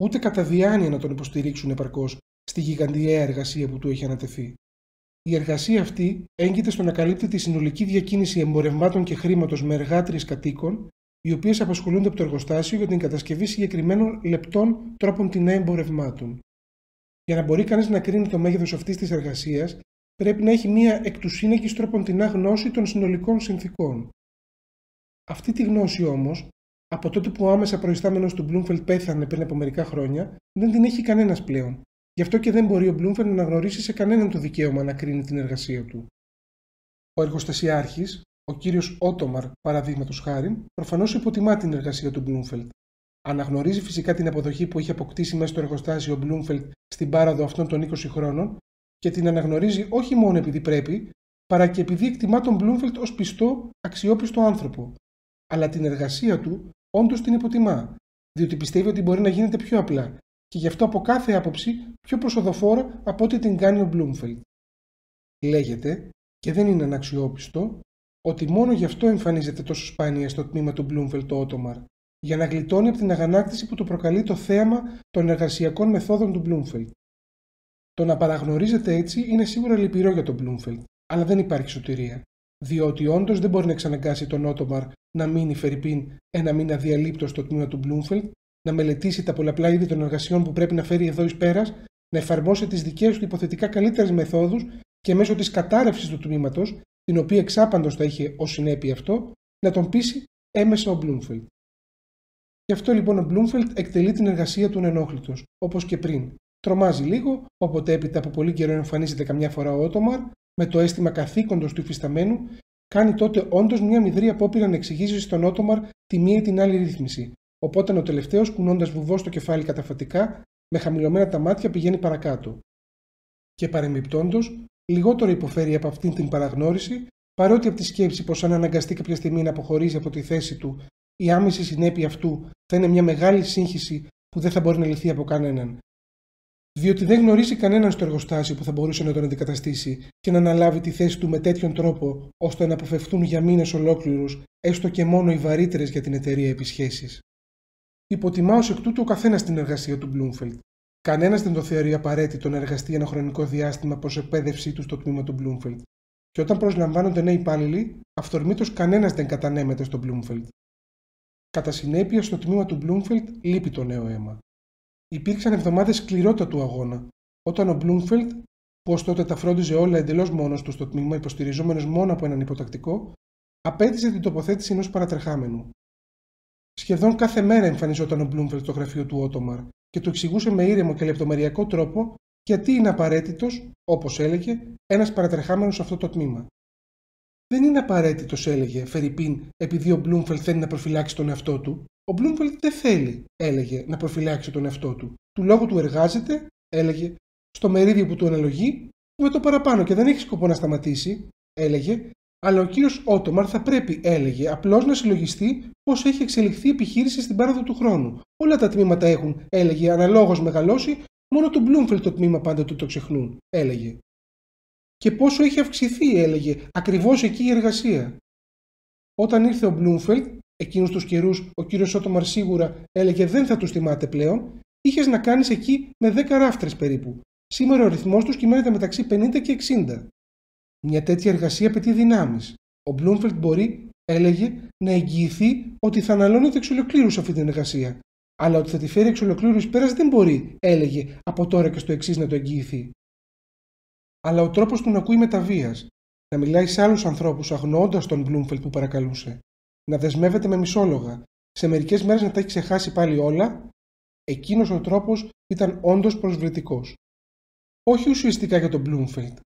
Ούτε κατά διάνοια να τον υποστηρίξουν επαρκώς στη γιγαντιαία εργασία που του έχει ανατεθεί. Η εργασία αυτή έγκυται στο να καλύπτει τη συνολική διακίνηση εμπορευμάτων και χρήματος με εργάτριες κατοίκων, οι οποίες απασχολούνται από το εργοστάσιο για την κατασκευή συγκεκριμένων λεπτών τρόπων τεινά εμπορευμάτων. Για να μπορεί κανείς να κρίνει το μέγεθος αυτής της εργασίας, πρέπει να έχει μία εκ του σύνεγγυς τρόπον τεινά γνώση των συνολικών συνθήκων. Αυτή τη γνώση όμως, από τότε που ο άμεσα προϊστάμενος του Μπλούμφελτ πέθανε πριν από μερικά χρόνια, δεν την έχει κανένας πλέον. Γι' αυτό και δεν μπορεί ο Μπλούμφελτ να αναγνωρίσει σε κανέναν το δικαίωμα να κρίνει την εργασία του. Ο εργοστασιάρχης, ο κύριος Ότομαρ, παραδείγματος χάριν, προφανώς υποτιμά την εργασία του Μπλούμφελτ. Αναγνωρίζει φυσικά την αποδοχή που έχει αποκτήσει μέσα στο εργοστάσιο ο Μπλούμφελτ στην πάραδο αυτών των 20 χρόνων και την αναγνωρίζει όχι μόνο επειδή πρέπει, παρά και επειδή εκτιμά τον Μπλούμφελτ ως πιστό, αξιόπιστο άνθρωπο. Αλλά την εργασία του όντως την υποτιμά, διότι πιστεύει ότι μπορεί να γίνεται πιο απλά και γι' αυτό από κάθε άποψη πιο προσοδοφόρα από ό,τι την κάνει ο Μπλούμφελτ. Λέγεται, και δεν είναι αναξιόπιστο, ότι μόνο γι' αυτό εμφανίζεται τόσο σπάνια στο τμήμα του Μπλούμφελτ το Ότομαρ, για να γλιτώνει από την αγανάκτηση που του προκαλεί το θέαμα των εργασιακών μεθόδων του Μπλούμφελτ. Το να παραγνωρίζεται έτσι είναι σίγουρα λυπηρό για τον Μπλούμφελτ, αλλά δεν υπάρχει σωτηρία, διότι όντως δεν μπορεί να εξαναγκάσει τον Ότομαρ να μείνει φερρυπίν ένα μήνα διαλείπτως στο τμήμα του Μπλούμφελτ, να μελετήσει τα πολλαπλά είδη των εργασιών που πρέπει να φέρει εδώ εις πέρας, να εφαρμόσει τις δικές του υποθετικά καλύτερες μεθόδους και μέσω της κατάρρευσης του τμήματος, την οποία εξάπαντος θα είχε ως συνέπεια αυτό, να τον πείσει έμεσα ο Μπλούμφελτ. Γι' αυτό λοιπόν ο Μπλούμφελτ εκτελεί την εργασία του ενόχλητος, όπως και πριν. Τρομάζει λίγο, όποτε έπειτα από πολύ καιρό εμφανίζεται καμιά φορά ο Ότομαρ, με το αίσθημα καθήκοντος του υφισταμένου, κάνει τότε όντως μια μηδρή απόπειρα να εξηγήσει στον Ότομαρ τη μία ή την άλλη ρύθμιση. Οπότε ο τελευταίος, κουνώντας βουβό στο κεφάλι καταφατικά, με χαμηλωμένα τα μάτια πηγαίνει παρακάτω. Και παρεμπιπτόντως, λιγότερο υποφέρει από αυτήν την παραγνώριση, παρότι από τη σκέψη πως αν αναγκαστεί κάποια στιγμή να αποχωρήσει από τη θέση του, η άμεση συνέπεια αυτού θα είναι μια μεγάλη σύγχυση που δεν θα μπορεί να λυθεί από κανέναν. Διότι δεν γνωρίζει κανέναν στο εργοστάσιο που θα μπορούσε να τον αντικαταστήσει και να αναλάβει τη θέση του με τέτοιον τρόπο, ώστε να αποφευθούν για μήνες ολόκληρους, έστω και μόνο οι βαρύτερες για την εταιρεία επισχέσεις. Υποτιμά ως εκ τούτου ο καθένας την εργασία του Μπλούμφελτ. Κανένας δεν το θεωρεί απαραίτητο να εργαστεί ένα χρονικό διάστημα προς εκπαίδευσή του στο τμήμα του Μπλούμφελτ. Και όταν προσλαμβάνονται νέοι υπάλληλοι, αυθορμήτως κανένας δεν κατανέμεται στο Μπλούμφελτ. Κατά συνέπεια, στο τμήμα του Μπλούμφελτ λείπει το νέο αίμα. Υπήρξαν εβδομάδες σκληρότατου αγώνα, όταν ο Μπλούμφελτ, που ως τότε τα φρόντιζε όλα εντελώς μόνος του στο τμήμα, υποστηριζόμενος μόνο από έναν υποτακτικό, απέτησε την τοποθέτηση ενός παρατρεχάμενου. Σχεδόν κάθε μέρα εμφανιζόταν ο Μπλούμφελτ στο γραφείο του Ότομαρ και του εξηγούσε με ήρεμο και λεπτομεριακό τρόπο γιατί είναι απαραίτητος, όπως έλεγε, ένας παρατρεχάμενος σε αυτό το τμήμα. Δεν είναι απαραίτητος, έλεγε, φερρυπίν, επειδή ο Μπλούμφελτ θέλει να προφυλάξει τον εαυτό του. Ο Μπλούμφελτ δεν θέλει, έλεγε, να προφυλάξει τον εαυτό του. Του λόγου του εργάζεται, έλεγε, στο μερίδιο που του αναλογεί, με το παραπάνω και δεν έχει σκοπό να σταματήσει, έλεγε, αλλά ο κύριος Ότομαρ θα πρέπει, έλεγε, απλώς να συλλογιστεί πώς έχει εξελιχθεί η επιχείρηση στην πάροδο του χρόνου. Όλα τα τμήματα έχουν, έλεγε, αναλόγως μεγαλώσει, Μόνο το Bloomfield το τμήμα πάντοτε το ξεχνούν, έλεγε. Και πόσο έχει αυξηθεί, έλεγε, ακριβώς εκεί η εργασία. Όταν ήρθε ο Bloomfield, εκείνους τους καιρούς ο κύριος Ότομαρ σίγουρα έλεγε δεν θα τους θυμάται πλέον, είχες να κάνεις εκεί με 10 ράφτρες περίπου. Σήμερα ο ρυθμός τους κυμαίνεται μεταξύ 50 και 60. Μια τέτοια εργασία απαιτεί δυνάμεις. Ο Bloomfield μπορεί, έλεγε, να εγγυηθεί ότι θα αναλώνεται εξ ολοκλήρου σε αυτή την εργασία. Αλλά ότι θα τη φέρει εξ ολοκλήρου εις πέρας δεν μπορεί, έλεγε, από τώρα και στο εξής να το εγγυηθεί. Αλλά ο τρόπος του να ακούει με τα βίας, να μιλάει σε άλλους ανθρώπους αγνοώντας τον Bloomfield που παρακαλούσε, να δεσμεύεται με μισόλογα, σε μερικές μέρες να τα έχει ξεχάσει πάλι όλα, εκείνος ο τρόπος ήταν όντως προσβλητικός. Όχι ουσιαστικά για τον Bloomfield.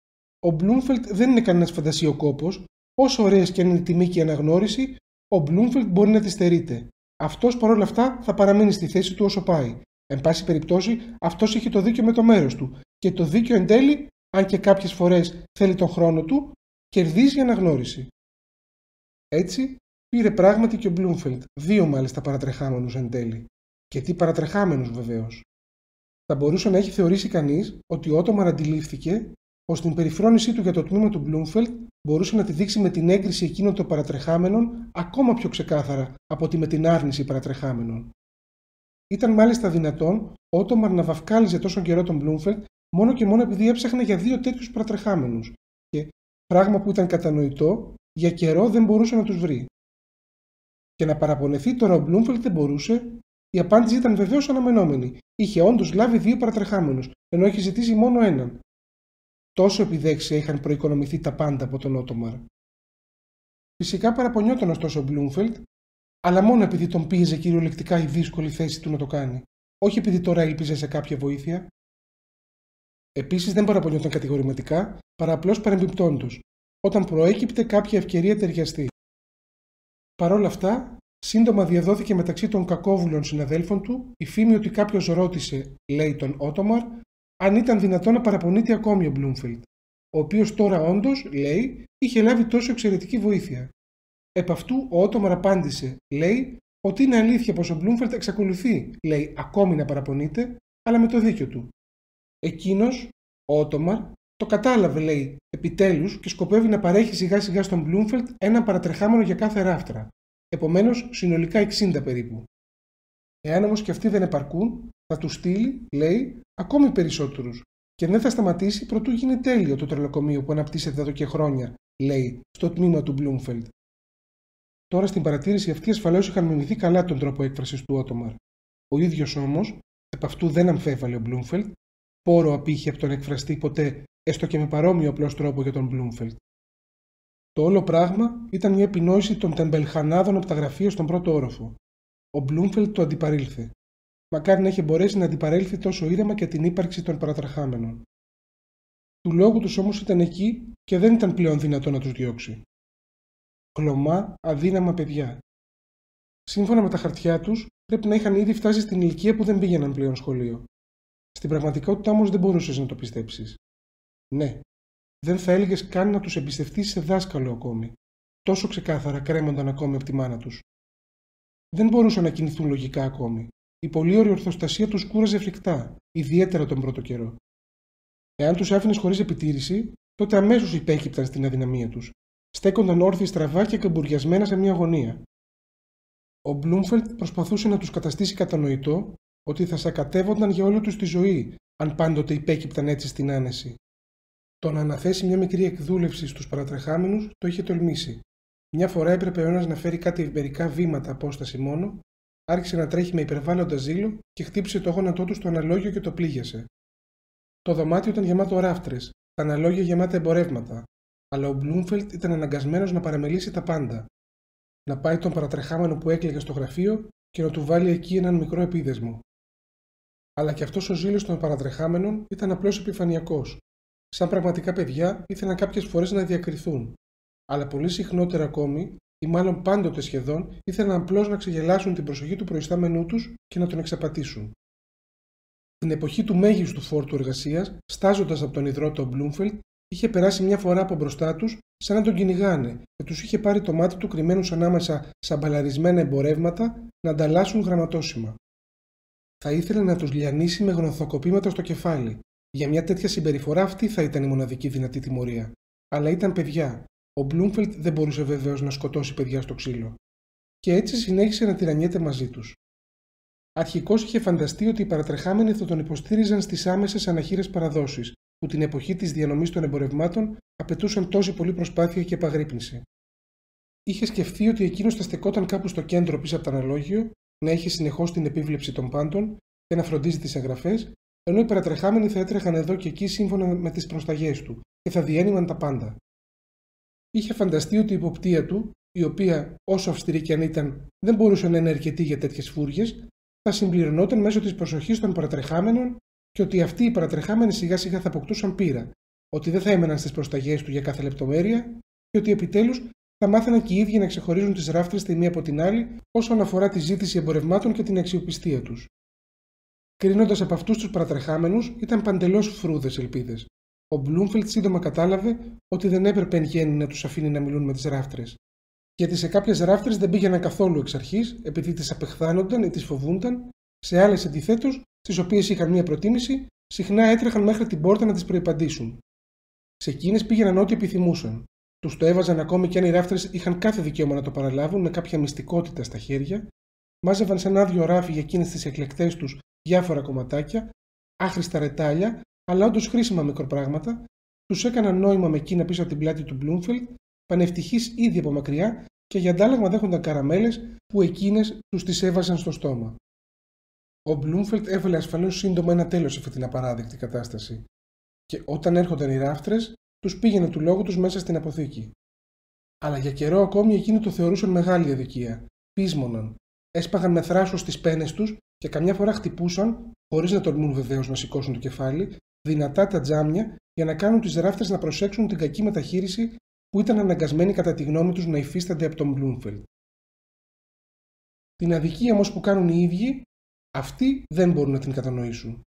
Ο Bloomfield δεν είναι κανένας φαντασιοκόπος, όσο ωραίες και αν είναι η τιμή και η αναγνώριση, ο Bloomfield μπορεί να τη στερείται. Αυτός παρόλα αυτά θα παραμείνει στη θέση του όσο πάει. Εν πάση περιπτώσει, αυτός έχει το δίκιο με το μέρος του, και το δίκιο εν τέλει, αν και κάποιες φορές θέλει τον χρόνο του, κερδίζει αναγνώριση. Έτσι, πήρε πράγματι και ο Bloomfield, 2 μάλιστα παρατρεχάμενους εν τέλει. Και τι παρατρεχάμενους βεβαίως. Θα μπορούσε να έχει θεωρήσει κανείς ότι ο Ότομαρ αντιλήφθηκε πως στην περιφρόνησή του για το τμήμα του Bloomfield μπορούσε να τη δείξει με την έγκριση εκείνων των παρατρεχάμενων ακόμα πιο ξεκάθαρα από ότι με την άρνηση παρατρεχάμενων. Ήταν μάλιστα δυνατόν ο Ότομαρ να βαφκάλιζε τόσο καιρό τον Bloomfield μόνο και μόνο επειδή έψαχνε για 2 τέτοιους παρατρεχάμενους και, πράγμα που ήταν κατανοητό, για καιρό δεν μπορούσε να τους βρει. Και να παραπονεθεί τώρα ο Bloomfield δεν μπορούσε. Η απάντηση ήταν βεβαίως αναμενόμενη. Είχε όντως λάβει 2 παρατρεχάμενους, ενώ είχε ζητήσει μόνο έναν. Τόσο επιδέξια είχαν προοικονομηθεί τα πάντα από τον Ότομαρ. Φυσικά παραπονιόταν ωστόσο ο Bloomfield, αλλά μόνο επειδή τον πίεζε κυριολεκτικά η δύσκολη θέση του να το κάνει, όχι επειδή τώρα ήλπιζε σε κάποια βοήθεια. Επίσης δεν παραπονιόταν κατηγορηματικά, παρά απλώς παρεμπιπτόντως, όταν προέκυπτε κάποια ευκαιρία ταιριαστή. Παρ' όλα αυτά, σύντομα διαδόθηκε μεταξύ των κακόβουλων συναδέλφων του η φήμη ότι κάποιος ρώτησε, λέει τον Ότομαρ, αν ήταν δυνατόν να παραπονείται ακόμη ο Bloomfield, ο οποίος τώρα όντως, λέει, είχε λάβει τόσο εξαιρετική βοήθεια. Επ' αυτού ο Ότομαρ απάντησε, λέει, ότι είναι αλήθεια πως ο Bloomfield εξακολουθεί, λέει, ακόμη να παραπονείται, αλλά με το δίκιο του. Εκείνος, ο Ότομαρ, το κατάλαβε, λέει, επιτέλους και σκοπεύει να παρέχει σιγά σιγά στον Bloomfield έναν παρατρεχάμενο για κάθε ράφτρα. Επομένως, συνολικά 60 περίπου. Εάν όμως και αυτοί δεν επαρκούν, θα του στείλει, λέει, ακόμη περισσότερους και δεν θα σταματήσει προτού γίνει τέλειο το τρελοκομείο που αναπτύσσεται εδώ και χρόνια, λέει, στο τμήμα του Bloomfield. Τώρα στην παρατήρηση αυτή ασφαλώς είχαν μιμηθεί καλά τον τρόπο έκφρασης του Ότομαρ. Ο ίδιος όμως, επ' αυτού δεν αμφέβαλε ο Bloomfield, πόρο απήχε από τον εκφραστή ποτέ, έστω και με παρόμοιο απλός τρόπο για τον Bloomfield. Το όλο πράγμα ήταν μια επινόηση των τεμπελχανάδων από τα γραφεία στον πρώτο όροφο. Ο Bloomfield το αντιπαρήλθε. Μακάρι να είχε μπορέσει να αντιπαρέλθει τόσο ήρεμα και την ύπαρξη των παρατρεχάμενων. Του λόγου τους όμως ήταν εκεί και δεν ήταν πλέον δυνατό να τους διώξει. Χλωμά, αδύναμα παιδιά. Σύμφωνα με τα χαρτιά τους, πρέπει να είχαν ήδη φτάσει στην ηλικία που δεν πήγαιναν πλέον σχολείο. Στην πραγματικότητα όμως δεν μπορούσες να το πιστέψεις. Ναι, δεν θα έλεγες καν να τους εμπιστευτείς σε δάσκαλο ακόμη. Τόσο ξεκάθαρα κρέμονταν ακόμη από τη μάνα τους. Δεν μπορούσαν να κινηθούν λογικά ακόμη. Η πολύωρη ορθοστασία τους κούραζε φρικτά, ιδιαίτερα τον πρώτο καιρό. Εάν τους άφηνες χωρίς επιτήρηση, τότε αμέσως υπέκυπταν στην αδυναμία τους. Στέκονταν όρθιοι στραβά και καμπουριασμένα σε μια γωνία. Ο Bloomfield προσπαθούσε να τους καταστήσει κατανοητό ότι θα σακατεύονταν για όλη τους τη ζωή, αν πάντοτε υπέκυπταν έτσι στην άνεση. Το να αναθέσει μια μικρή εκδούλευση στους παρατρεχάμενους το είχε τολμήσει. Μια φορά έπρεπε ο ένας να φέρει κάτι μερικά βήματα απόσταση μόνο, άρχισε να τρέχει με υπερβάλλοντα ζήλο και χτύπησε το γόνατό του στο αναλόγιο και το πλήγιασε. Το δωμάτιο ήταν γεμάτο ράφτρες, τα αναλόγια γεμάτα εμπορεύματα, αλλά ο Bloomfield ήταν αναγκασμένος να παραμελήσει τα πάντα. Να πάει τον παρατρεχάμενο που έκλαιγε στο γραφείο και να του βάλει εκεί έναν μικρό επίδεσμο. Αλλά και αυτός ο ζήλος των παρατρεχάμενων ήταν απλώς επιφανειακός. Σαν πραγματικά παιδιά ήθελαν κάποιες φορές να διακριθούν, αλλά πολύ συχνότερα ακόμη, ή μάλλον πάντοτε σχεδόν, ήθελαν απλώς να ξεγελάσουν την προσοχή του προϊστάμενού τους και να τον εξαπατήσουν. Την εποχή του μέγιστου φόρτου εργασίας, στάζοντας από τον ιδρώτα ο Bloomfield, είχε περάσει μια φορά από μπροστά τους, σαν να τον κυνηγάνε, και τους είχε πάρει το μάτι του κρυμμένους ανάμεσα στα μπαλαρισμένα εμπορεύματα να ανταλλάσσουν γραμματόσημα. Θα ήθελε να τους λιανίσει με γροθοκοπήματα στο κεφάλι. Για μια τέτοια συμπεριφορά αυτή θα ήταν η μοναδική δυνατή τιμωρία. Αλλά ήταν παιδιά. Ο Μπλούμφελντ δεν μπορούσε βεβαίως να σκοτώσει παιδιά στο ξύλο. Και έτσι συνέχισε να τυραννιέται μαζί τους. Αρχικώς είχε φανταστεί ότι οι παρατρεχάμενοι θα τον υποστήριζαν στις άμεσες αναχείρες παραδόσεις, που την εποχή της διανομής των εμπορευμάτων απαιτούσαν τόση πολλή προσπάθεια και επαγρύπνηση. Είχε σκεφτεί ότι εκείνος θα στεκόταν κάπου στο κέντρο πίσω από το αναλόγιο, να έχει συνεχώς την επίβλεψη των πάντων και να φροντίζει τις εγγραφές, ενώ οι παρατρεχάμενοι θα έτρεχαν εδώ και εκεί σύμφωνα με τις προσταγές του και θα διένυμαν τα πάντα. Είχε φανταστεί ότι η υποπτία του, η οποία, όσο αυστηρή κι αν ήταν, δεν μπορούσε να είναι αρκετή για τέτοιες φούργες, θα συμπληρωνόταν μέσω της προσοχής των παρατρεχάμενων και ότι αυτοί οι παρατρεχάμενοι σιγά σιγά θα αποκτούσαν πείρα, ότι δεν θα έμεναν στις προσταγές του για κάθε λεπτομέρεια και ότι επιτέλους θα μάθαιναν και οι ίδιοι να ξεχωρίζουν τις ράφτρες τη μία από την άλλη όσον αφορά τη ζήτηση εμπορευμάτων και την αξιοπιστία τους. Κρίνοντας από αυτούς τους παρατρεχάμενους, ήταν παντελώς φρούδες ελπίδες. Ο Μπλούμφελντ σύντομα κατάλαβε ότι δεν έπρεπε εν γέννη να τους αφήνει να μιλούν με τις ράφτρες. Γιατί σε κάποιες ράφτρες δεν πήγαιναν καθόλου εξ αρχής, επειδή τις απεχθάνονταν ή τις φοβούνταν, σε άλλες αντιθέτως, στις οποίες είχαν μία προτίμηση, συχνά έτρεχαν μέχρι την πόρτα να τις προϋπαντήσουν. Σε εκείνες πήγαιναν ό,τι επιθυμούσαν. Τους το έβαζαν ακόμη κι αν οι ράφτρες είχαν κάθε δικαίωμα να το παραλάβουν με κάποια μυστικότητα στα χέρια, μάζευαν σε ένα άδειο ράφι για εκείνες τις εκλεκτές τους διάφορα κομματάκια, άχρηστα ρετάλια, αλλά όντως χρήσιμα μικροπράγματα, τους έκαναν νόημα με εκείνα πίσω από την πλάτη του Μπλούμφελντ, πανευτυχείς ήδη από μακριά και για αντάλλαγμα δέχονταν καραμέλες που εκείνες τους τις έβαζαν στο στόμα. Ο Μπλούμφελντ έβαλε ασφαλώς σύντομα ένα τέλος σε αυτή την απαράδεκτη κατάσταση. Και όταν έρχονταν οι ράφτρες, τους πήγαινε του λόγου τους μέσα στην αποθήκη. Αλλά για καιρό ακόμη εκείνοι το θεωρούσαν μεγάλη αδικία. Πείσμοναν. Έσπαγαν με θράσος τις πένες τους και καμιά φορά χτυπούσαν, χωρίς να τολμούν βεβαίως να σηκώσουν το κεφάλι, δυνατά τα τζάμια για να κάνουν τις ράφτρες να προσέξουν την κακή μεταχείριση που ήταν αναγκασμένοι κατά τη γνώμη τους να υφίστανται από τον Μπλούμφελντ. Την αδικία όμως που κάνουν οι ίδιοι, αυτοί δεν μπορούν να την κατανοήσουν.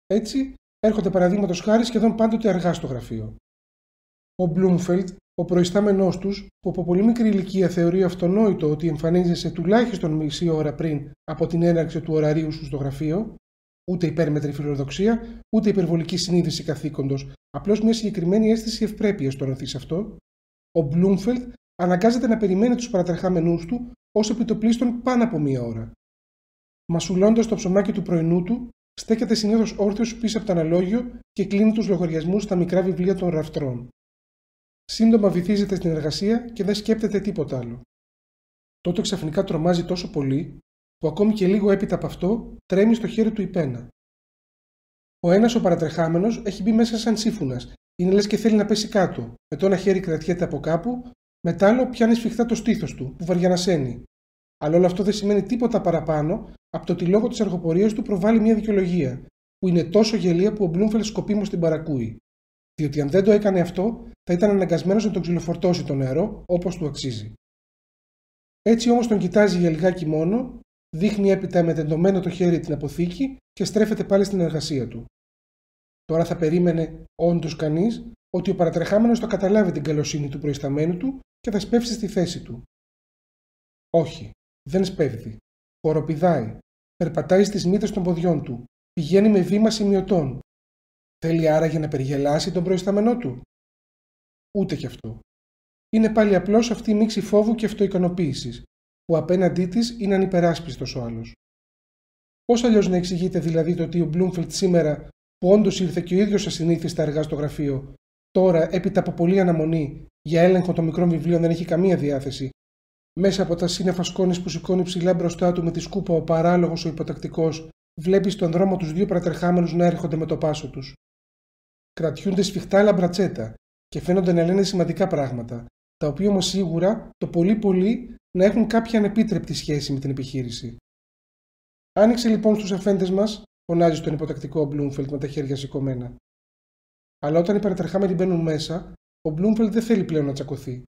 Έτσι, έρχονται παραδείγματος χάρη σχεδόν πάντοτε αργά στο γραφείο. Ο Μπλούμφελντ, ο προϊστάμενός τους, που από πολύ μικρή ηλικία θεωρεί αυτονόητο ότι εμφανίζεσαι τουλάχιστον μισή ώρα πριν από την έναρξη του ωραρίου σου στο γραφείο, ούτε υπέρμετρη φιλοδοξία, ούτε υπερβολική συνείδηση καθήκοντος, απλώς μια συγκεκριμένη αίσθηση ευπρέπειας το νοθεί αυτό, ο Μπλούμφελντ αναγκάζεται να περιμένει τους παρατρεχάμενούς του ως επιτοπλίστων πάνω από μία ώρα. Μασουλώντας το ψωμάκι του πρωινού του, στέκεται συνήθως όρθιος πίσω από το αναλόγιο και κλείνει τους λογαριασμούς στα μικρά βιβλία των ραφτρών. Σύντομα βυθίζεται στην εργασία και δεν σκέπτεται τίποτα άλλο. Τότε ξαφνικά τρομάζει τόσο πολύ, που ακόμη και λίγο έπειτα από αυτό τρέμει στο χέρι του η πένα. Ο ένας ο παρατρεχάμενος έχει μπει μέσα σαν σύμφωνας, είναι λες και θέλει να πέσει κάτω, με το ένα χέρι κρατιέται από κάπου, με τ' άλλο πιάνει σφιχτά το στήθος του, που βαριανασένει. Αλλά όλο αυτό δεν σημαίνει τίποτα παραπάνω από το ότι λόγω της αργοπορίας του προβάλλει μια δικαιολογία, που είναι τόσο γελία που ο Μπλούμφελντ σκοπίμως την παρακούει. Διότι αν δεν το έκανε αυτό, θα ήταν αναγκασμένος να τον ξυλοφορτώσει το νερό όπως του αξίζει. Έτσι όμως τον κοιτάζει για λιγάκι μόνο, δείχνει έπειτα με τεντωμένο το χέρι την αποθήκη και στρέφεται πάλι στην εργασία του. Τώρα θα περίμενε όντως κανείς ότι ο παρατρεχάμενος θα καταλάβει την καλοσύνη του προϊσταμένου του και θα σπεύσει στη θέση του. Όχι, δεν σπέβδει. Χοροπηδάει, περπατάει στις μύτες των ποδιών του, πηγαίνει με βήμα σημειωτών. Θέλει άραγε να περιγελάσει τον προϊσταμένο του? Ούτε κι αυτό. Είναι πάλι απλώς αυτή η μίξη φόβου και αυτοικανοποίησης, που απέναντί της είναι ανυπεράσπιστος ο άλλος. Πώς αλλιώς να εξηγείται δηλαδή το ότι ο Μπλούμφελντ σήμερα, που όντως ήρθε και ο ίδιος ασυνήθιστα αργά στο γραφείο, τώρα έπειτα από πολλή αναμονή για έλεγχο των μικρών βιβλίων δεν έχει καμία διάθεση, μέσα από τα σύννεφα σκόνης που σηκώνει ψηλά μπροστά του με τη σκούπα ο παράλογος ο υποτακτικός, βλέπει στον δρόμο τους δύο παρατρεχάμενους να έρχονται με το πάσο τους. Κρατιούνται σφιχτά λαμπρατσέτα και φαίνονται να λένε σημαντικά πράγματα, τα οποία όμως σίγουρα το πολύ να έχουν κάποια ανεπίτρεπτη σχέση με την επιχείρηση. Άνοιξε λοιπόν στους αφέντες μας, φωνάζει στον υποτακτικό ο Μπλούμφελντ με τα χέρια σηκωμένα. Αλλά όταν οι παρατρεχάμενοι μπαίνουν μέσα, ο Μπλούμφελντ δεν θέλει πλέον να τσακωθεί.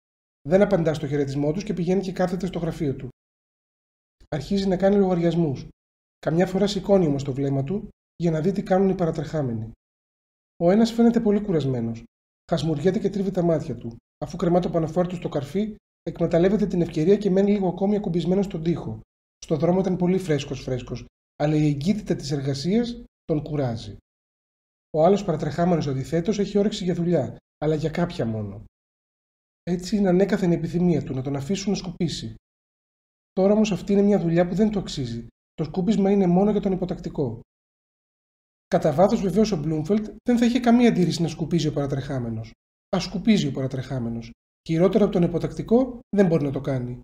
Δεν απαντά στο χαιρετισμό τους και πηγαίνει και κάθεται στο γραφείο του. Αρχίζει να κάνει λογαριασμούς. Καμιά φορά σηκώνει όμως το βλέμμα του για να δει τι κάνουν οι παρατρεχάμενοι. Ο ένας φαίνεται πολύ κουρασμένος. Χασμουριέται και τρίβει τα μάτια του. Αφού κρεμά το πανοφόρι του στο καρφί, εκμεταλλεύεται την ευκαιρία και μένει λίγο ακόμη ακουμπισμένο στον τοίχο. Στο δρόμο ήταν πολύ φρέσκος, αλλά η εγκύτητα της εργασίας τον κουράζει. Ο άλλος παρατρεχάμενος αντιθέτως έχει όρεξη για δουλειά, αλλά για κάποια μόνο. Έτσι είναι ανέκαθεν η επιθυμία του να τον αφήσουν να σκουπίσει. Τώρα όμως αυτή είναι μια δουλειά που δεν του αξίζει. Το σκούπισμα είναι μόνο για τον υποτακτικό. Κατά βάθος βεβαίως ο Μπλούμφελτ δεν θα είχε καμία αντίρρηση να σκουπίζει ο παρατρεχάμενος. Ας σκουπίζει ο παρατρεχάμενος. Χειρότερο από τον υποτακτικό δεν μπορεί να το κάνει.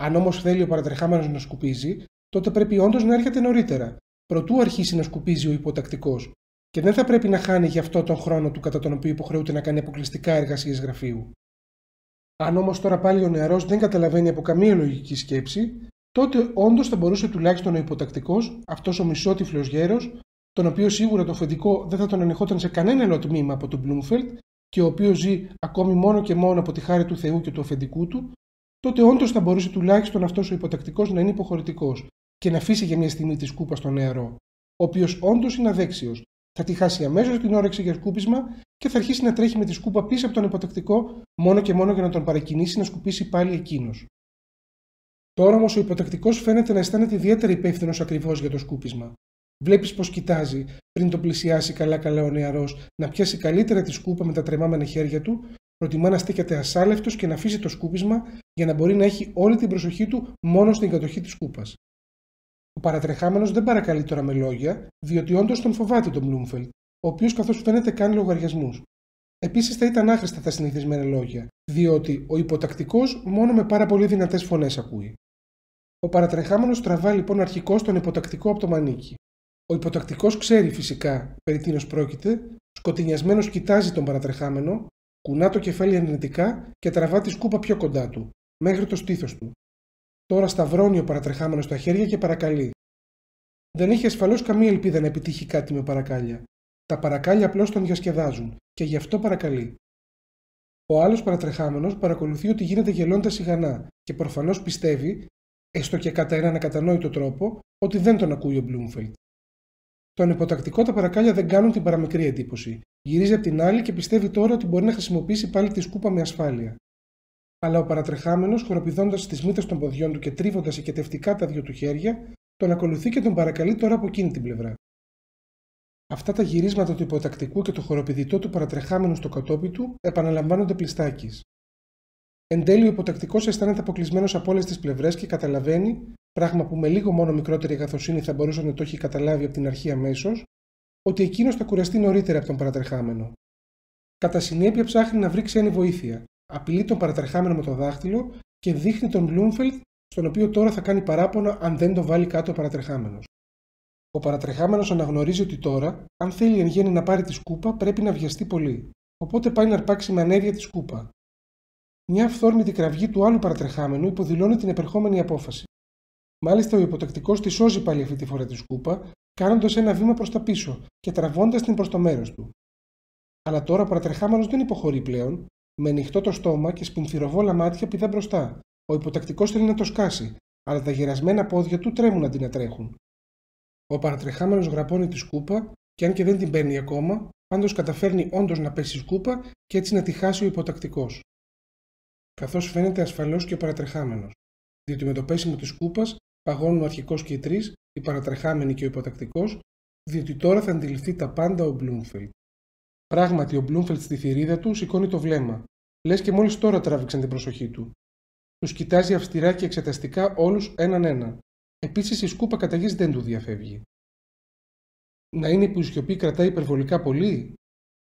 Αν όμως θέλει ο παρατρεχάμενος να σκουπίζει, τότε πρέπει όντως να έρχεται νωρίτερα, προτού αρχίσει να σκουπίζει ο υποτακτικός, και δεν θα πρέπει να χάνει γι' αυτό τον χρόνο του κατά τον οποίο υποχρεούται να κάνει αποκλειστικά εργασίες γραφείου. Αν όμως τώρα πάλι ο νεαρός δεν καταλαβαίνει από καμία λογική σκέψη, τότε όντως θα μπορούσε τουλάχιστον ο υποτακτικός, αυτός ο μισότυφλος γέρος, τον οποίο σίγουρα το αφεντικό δεν θα τον ανεχόταν σε κανένα άλλο τμήμα από τον Μπλούμφελτ και ο οποίος ζει ακόμη μόνο και μόνο από τη χάρη του Θεού και του αφεντικού του, τότε όντως θα μπορούσε τουλάχιστον αυτός ο υποτακτικός να είναι υποχωρητικός και να αφήσει για μια στιγμή τη σκούπα στον νεαρό, ο οποίος όντως είναι αδέξιος. Θα τη χάσει αμέσως την όρεξη για σκούπισμα και θα αρχίσει να τρέχει με τη σκούπα πίσω από τον υποτακτικό μόνο και μόνο για να τον παρακινήσει να σκουπίσει πάλι εκείνος. Τώρα όμως ο υποτακτικός φαίνεται να αισθάνεται ιδιαίτερα υπεύθυνος ακριβώς για το σκούπισμα. Βλέπεις πως κοιτάζει, πριν τον πλησιάσει καλά-καλά ο νεαρός, να πιάσει καλύτερα τη σκούπα με τα τρεμάμενα χέρια του, προτιμά να στέκεται ασάλευτος και να αφήσει το σκούπισμα για να μπορεί να έχει όλη την προσοχή του μόνο στην κατοχή της σκούπας. Ο παρατρεχάμενος δεν παρακαλεί τώρα με λόγια, διότι όντως τον φοβάται τον Μπλούμφελτ, ο οποίος καθώς φαίνεται κάνει λογαριασμούς. Επίσης θα ήταν άχρηστα τα συνηθισμένα λόγια, διότι ο υποτακτικός μόνο με πάρα πολύ δυνατές φωνές ακούει. Ο παρατρεχάμενος τραβά λοιπόν αρχικώς τον υποτακτικό από το μανίκι. Ο υποτακτικός ξέρει φυσικά περί τίνος πρόκειται, σκοτεινιασμένος κοιτάζει τον παρατρεχάμενο, κουνά το κεφάλι αρνητικά και τραβά τη σκούπα πιο κοντά του, μέχρι το στήθος του. Τώρα σταυρώνει ο παρατρεχάμενος τα χέρια και παρακαλεί. Δεν έχει ασφαλώς καμία ελπίδα να επιτύχει κάτι με παρακάλια. Τα παρακάλια απλώς τον διασκεδάζουν και γι' αυτό παρακαλεί. Ο άλλος παρατρεχάμενος παρακολουθεί ότι γίνεται γελώντας σιγανά και προφανώς πιστεύει, έστω και κατά έναν ακατανόητο τρόπο, ότι δεν τον ακούει ο Μπλούμφελτ. Τον υποτακτικό τα παρακάλια δεν κάνουν την παραμικρή εντύπωση. Γυρίζει από την άλλη και πιστεύει τώρα ότι μπορεί να χρησιμοποιήσει πάλι τη σκούπα με ασφάλεια. Αλλά ο παρατρεχάμενος, χοροπηδώντας τις μύτες των ποδιών του και τρίβοντας οικετευτικά τα δύο του χέρια, τον ακολουθεί και τον παρακαλεί τώρα από εκείνη την πλευρά. Αυτά τα γυρίσματα του υποτακτικού και το χοροπηδητό του παρατρεχάμενου στο κατόπι του επαναλαμβάνονται πλειστάκης. Εν τέλει, ο υποτακτικός αισθάνεται αποκλεισμένος από όλες τις πλευρές και καταλαβαίνει, πράγμα που με λίγο μόνο μικρότερη αγαθοσύνη θα μπορούσε να το έχει καταλάβει από την αρχή αμέσως, ότι εκείνος θα κουραστεί νωρίτερα από τον παρατρεχάμενο. Κατά συνέπεια, ψάχνει να βρει ξένη βοήθεια. Απειλεί τον παρατρεχάμενο με το δάχτυλο και δείχνει τον Μπλούμφελτ, στον οποίο τώρα θα κάνει παράπονο αν δεν το βάλει κάτω ο παρατρεχάμενος. Ο παρατρεχάμενος αναγνωρίζει ότι τώρα, αν θέλει εν γέννη να πάρει τη σκούπα, πρέπει να βιαστεί πολύ. Οπότε πάει να αρπάξει με ανέδεια τη σκούπα. Μια αυθόρμητη κραυγή του άλλου παρατρεχάμενου υποδηλώνει την επερχόμενη απόφαση. Μάλιστα, ο υποτακτικός τη σώζει πάλι αυτή τη φορά τη σκούπα, κάνοντας ένα βήμα προς τα πίσω και τραβώντας την προς το μέρος του. Αλλά τώρα ο παρατρεχάμενος δεν υποχωρεί πλέον. Με ανοιχτό το στόμα και σπινθυροβόλα μάτια πηδά μπροστά. Ο υποτακτικός θέλει να το σκάσει, αλλά τα γερασμένα πόδια του τρέμουν αντί να τρέχουν. Ο παρατρεχάμενος γραπώνει τη σκούπα και αν και δεν την παίρνει ακόμα, πάντως καταφέρνει όντως να πέσει η σκούπα και έτσι να τη χάσει ο υποτακτικός. Καθώς φαίνεται ασφαλώς και ο παρατρεχάμενος, διότι με το πέσιμο της σκούπας παγώνουν ο αρχικός και οι τρεις, οι παρατρεχάμενοι και ο υποτακτικός, διότι τώρα θα αντιληφθεί τα πάντα ο Μπλούμφελτ. Πράγματι, ο Μπλούμφελτ στη θηρίδα του σηκώνει το βλέμμα, λες και μόλις τώρα τράβηξαν την προσοχή του. Τους κοιτάζει αυστηρά και εξεταστικά όλους έναν έναν. Επίσης η σκούπα κατά γης δεν του διαφεύγει. Να είναι που η σιωπή κρατάει υπερβολικά πολύ,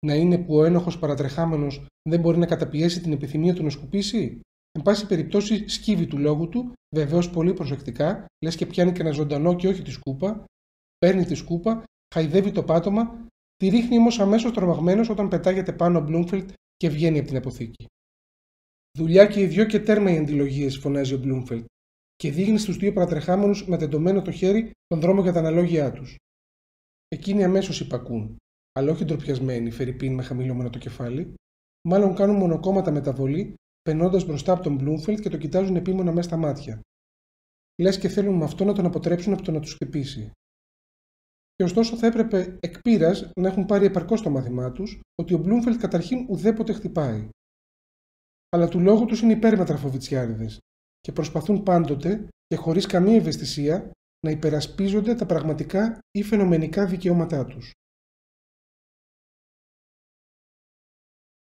να είναι που ο ένοχος παρατρεχάμενος δεν μπορεί να καταπιέσει την επιθυμία του να σκουπίσει. Εν πάση περιπτώσει, σκύβει του λόγου του, βεβαίως πολύ προσεκτικά, λες και πιάνει και ένα ζωντανό και όχι τη σκούπα, παίρνει τη σκούπα, χαϊδεύει το πάτωμα, τη ρίχνει όμως αμέσως τρομαγμένος όταν πετάγεται πάνω ο Μπλούμφελτ και βγαίνει από την αποθήκη. Δουλειά και οι δυο και τέρμα οι αντιλογίες, φωνάζει ο Μπλούμφελτ, και δείχνει στους δύο παρατρεχάμενους με τεντωμένο το χέρι τον δρόμο για τα αναλόγια τους. Εκείνοι αμέσως υπακούν, αλλά όχι ντροπιασμένοι, φερειπίν με χαμηλώμενο το κεφάλι, μάλλον κάνουν μονοκόμματα μεταβολή, περνώντας μπροστά από τον Μπλούμφελτ και το κοιτάζουν επίμονα μέσα στα μάτια. Λες και θέλουν με αυτό να τον αποτρέψουν από το να τους χτυπήσει. Και ωστόσο θα έπρεπε εκ πείρας να έχουν πάρει επαρκώς το μάθημά τους ότι ο Μπλούμφελτ καταρχήν ουδέποτε χτυπάει. Αλλά του λόγου τους είναι υπέρμετρα φοβιτσιάριδες και προσπαθούν πάντοτε και χωρίς καμία ευαισθησία να υπερασπίζονται τα πραγματικά ή φαινομενικά δικαιώματά τους.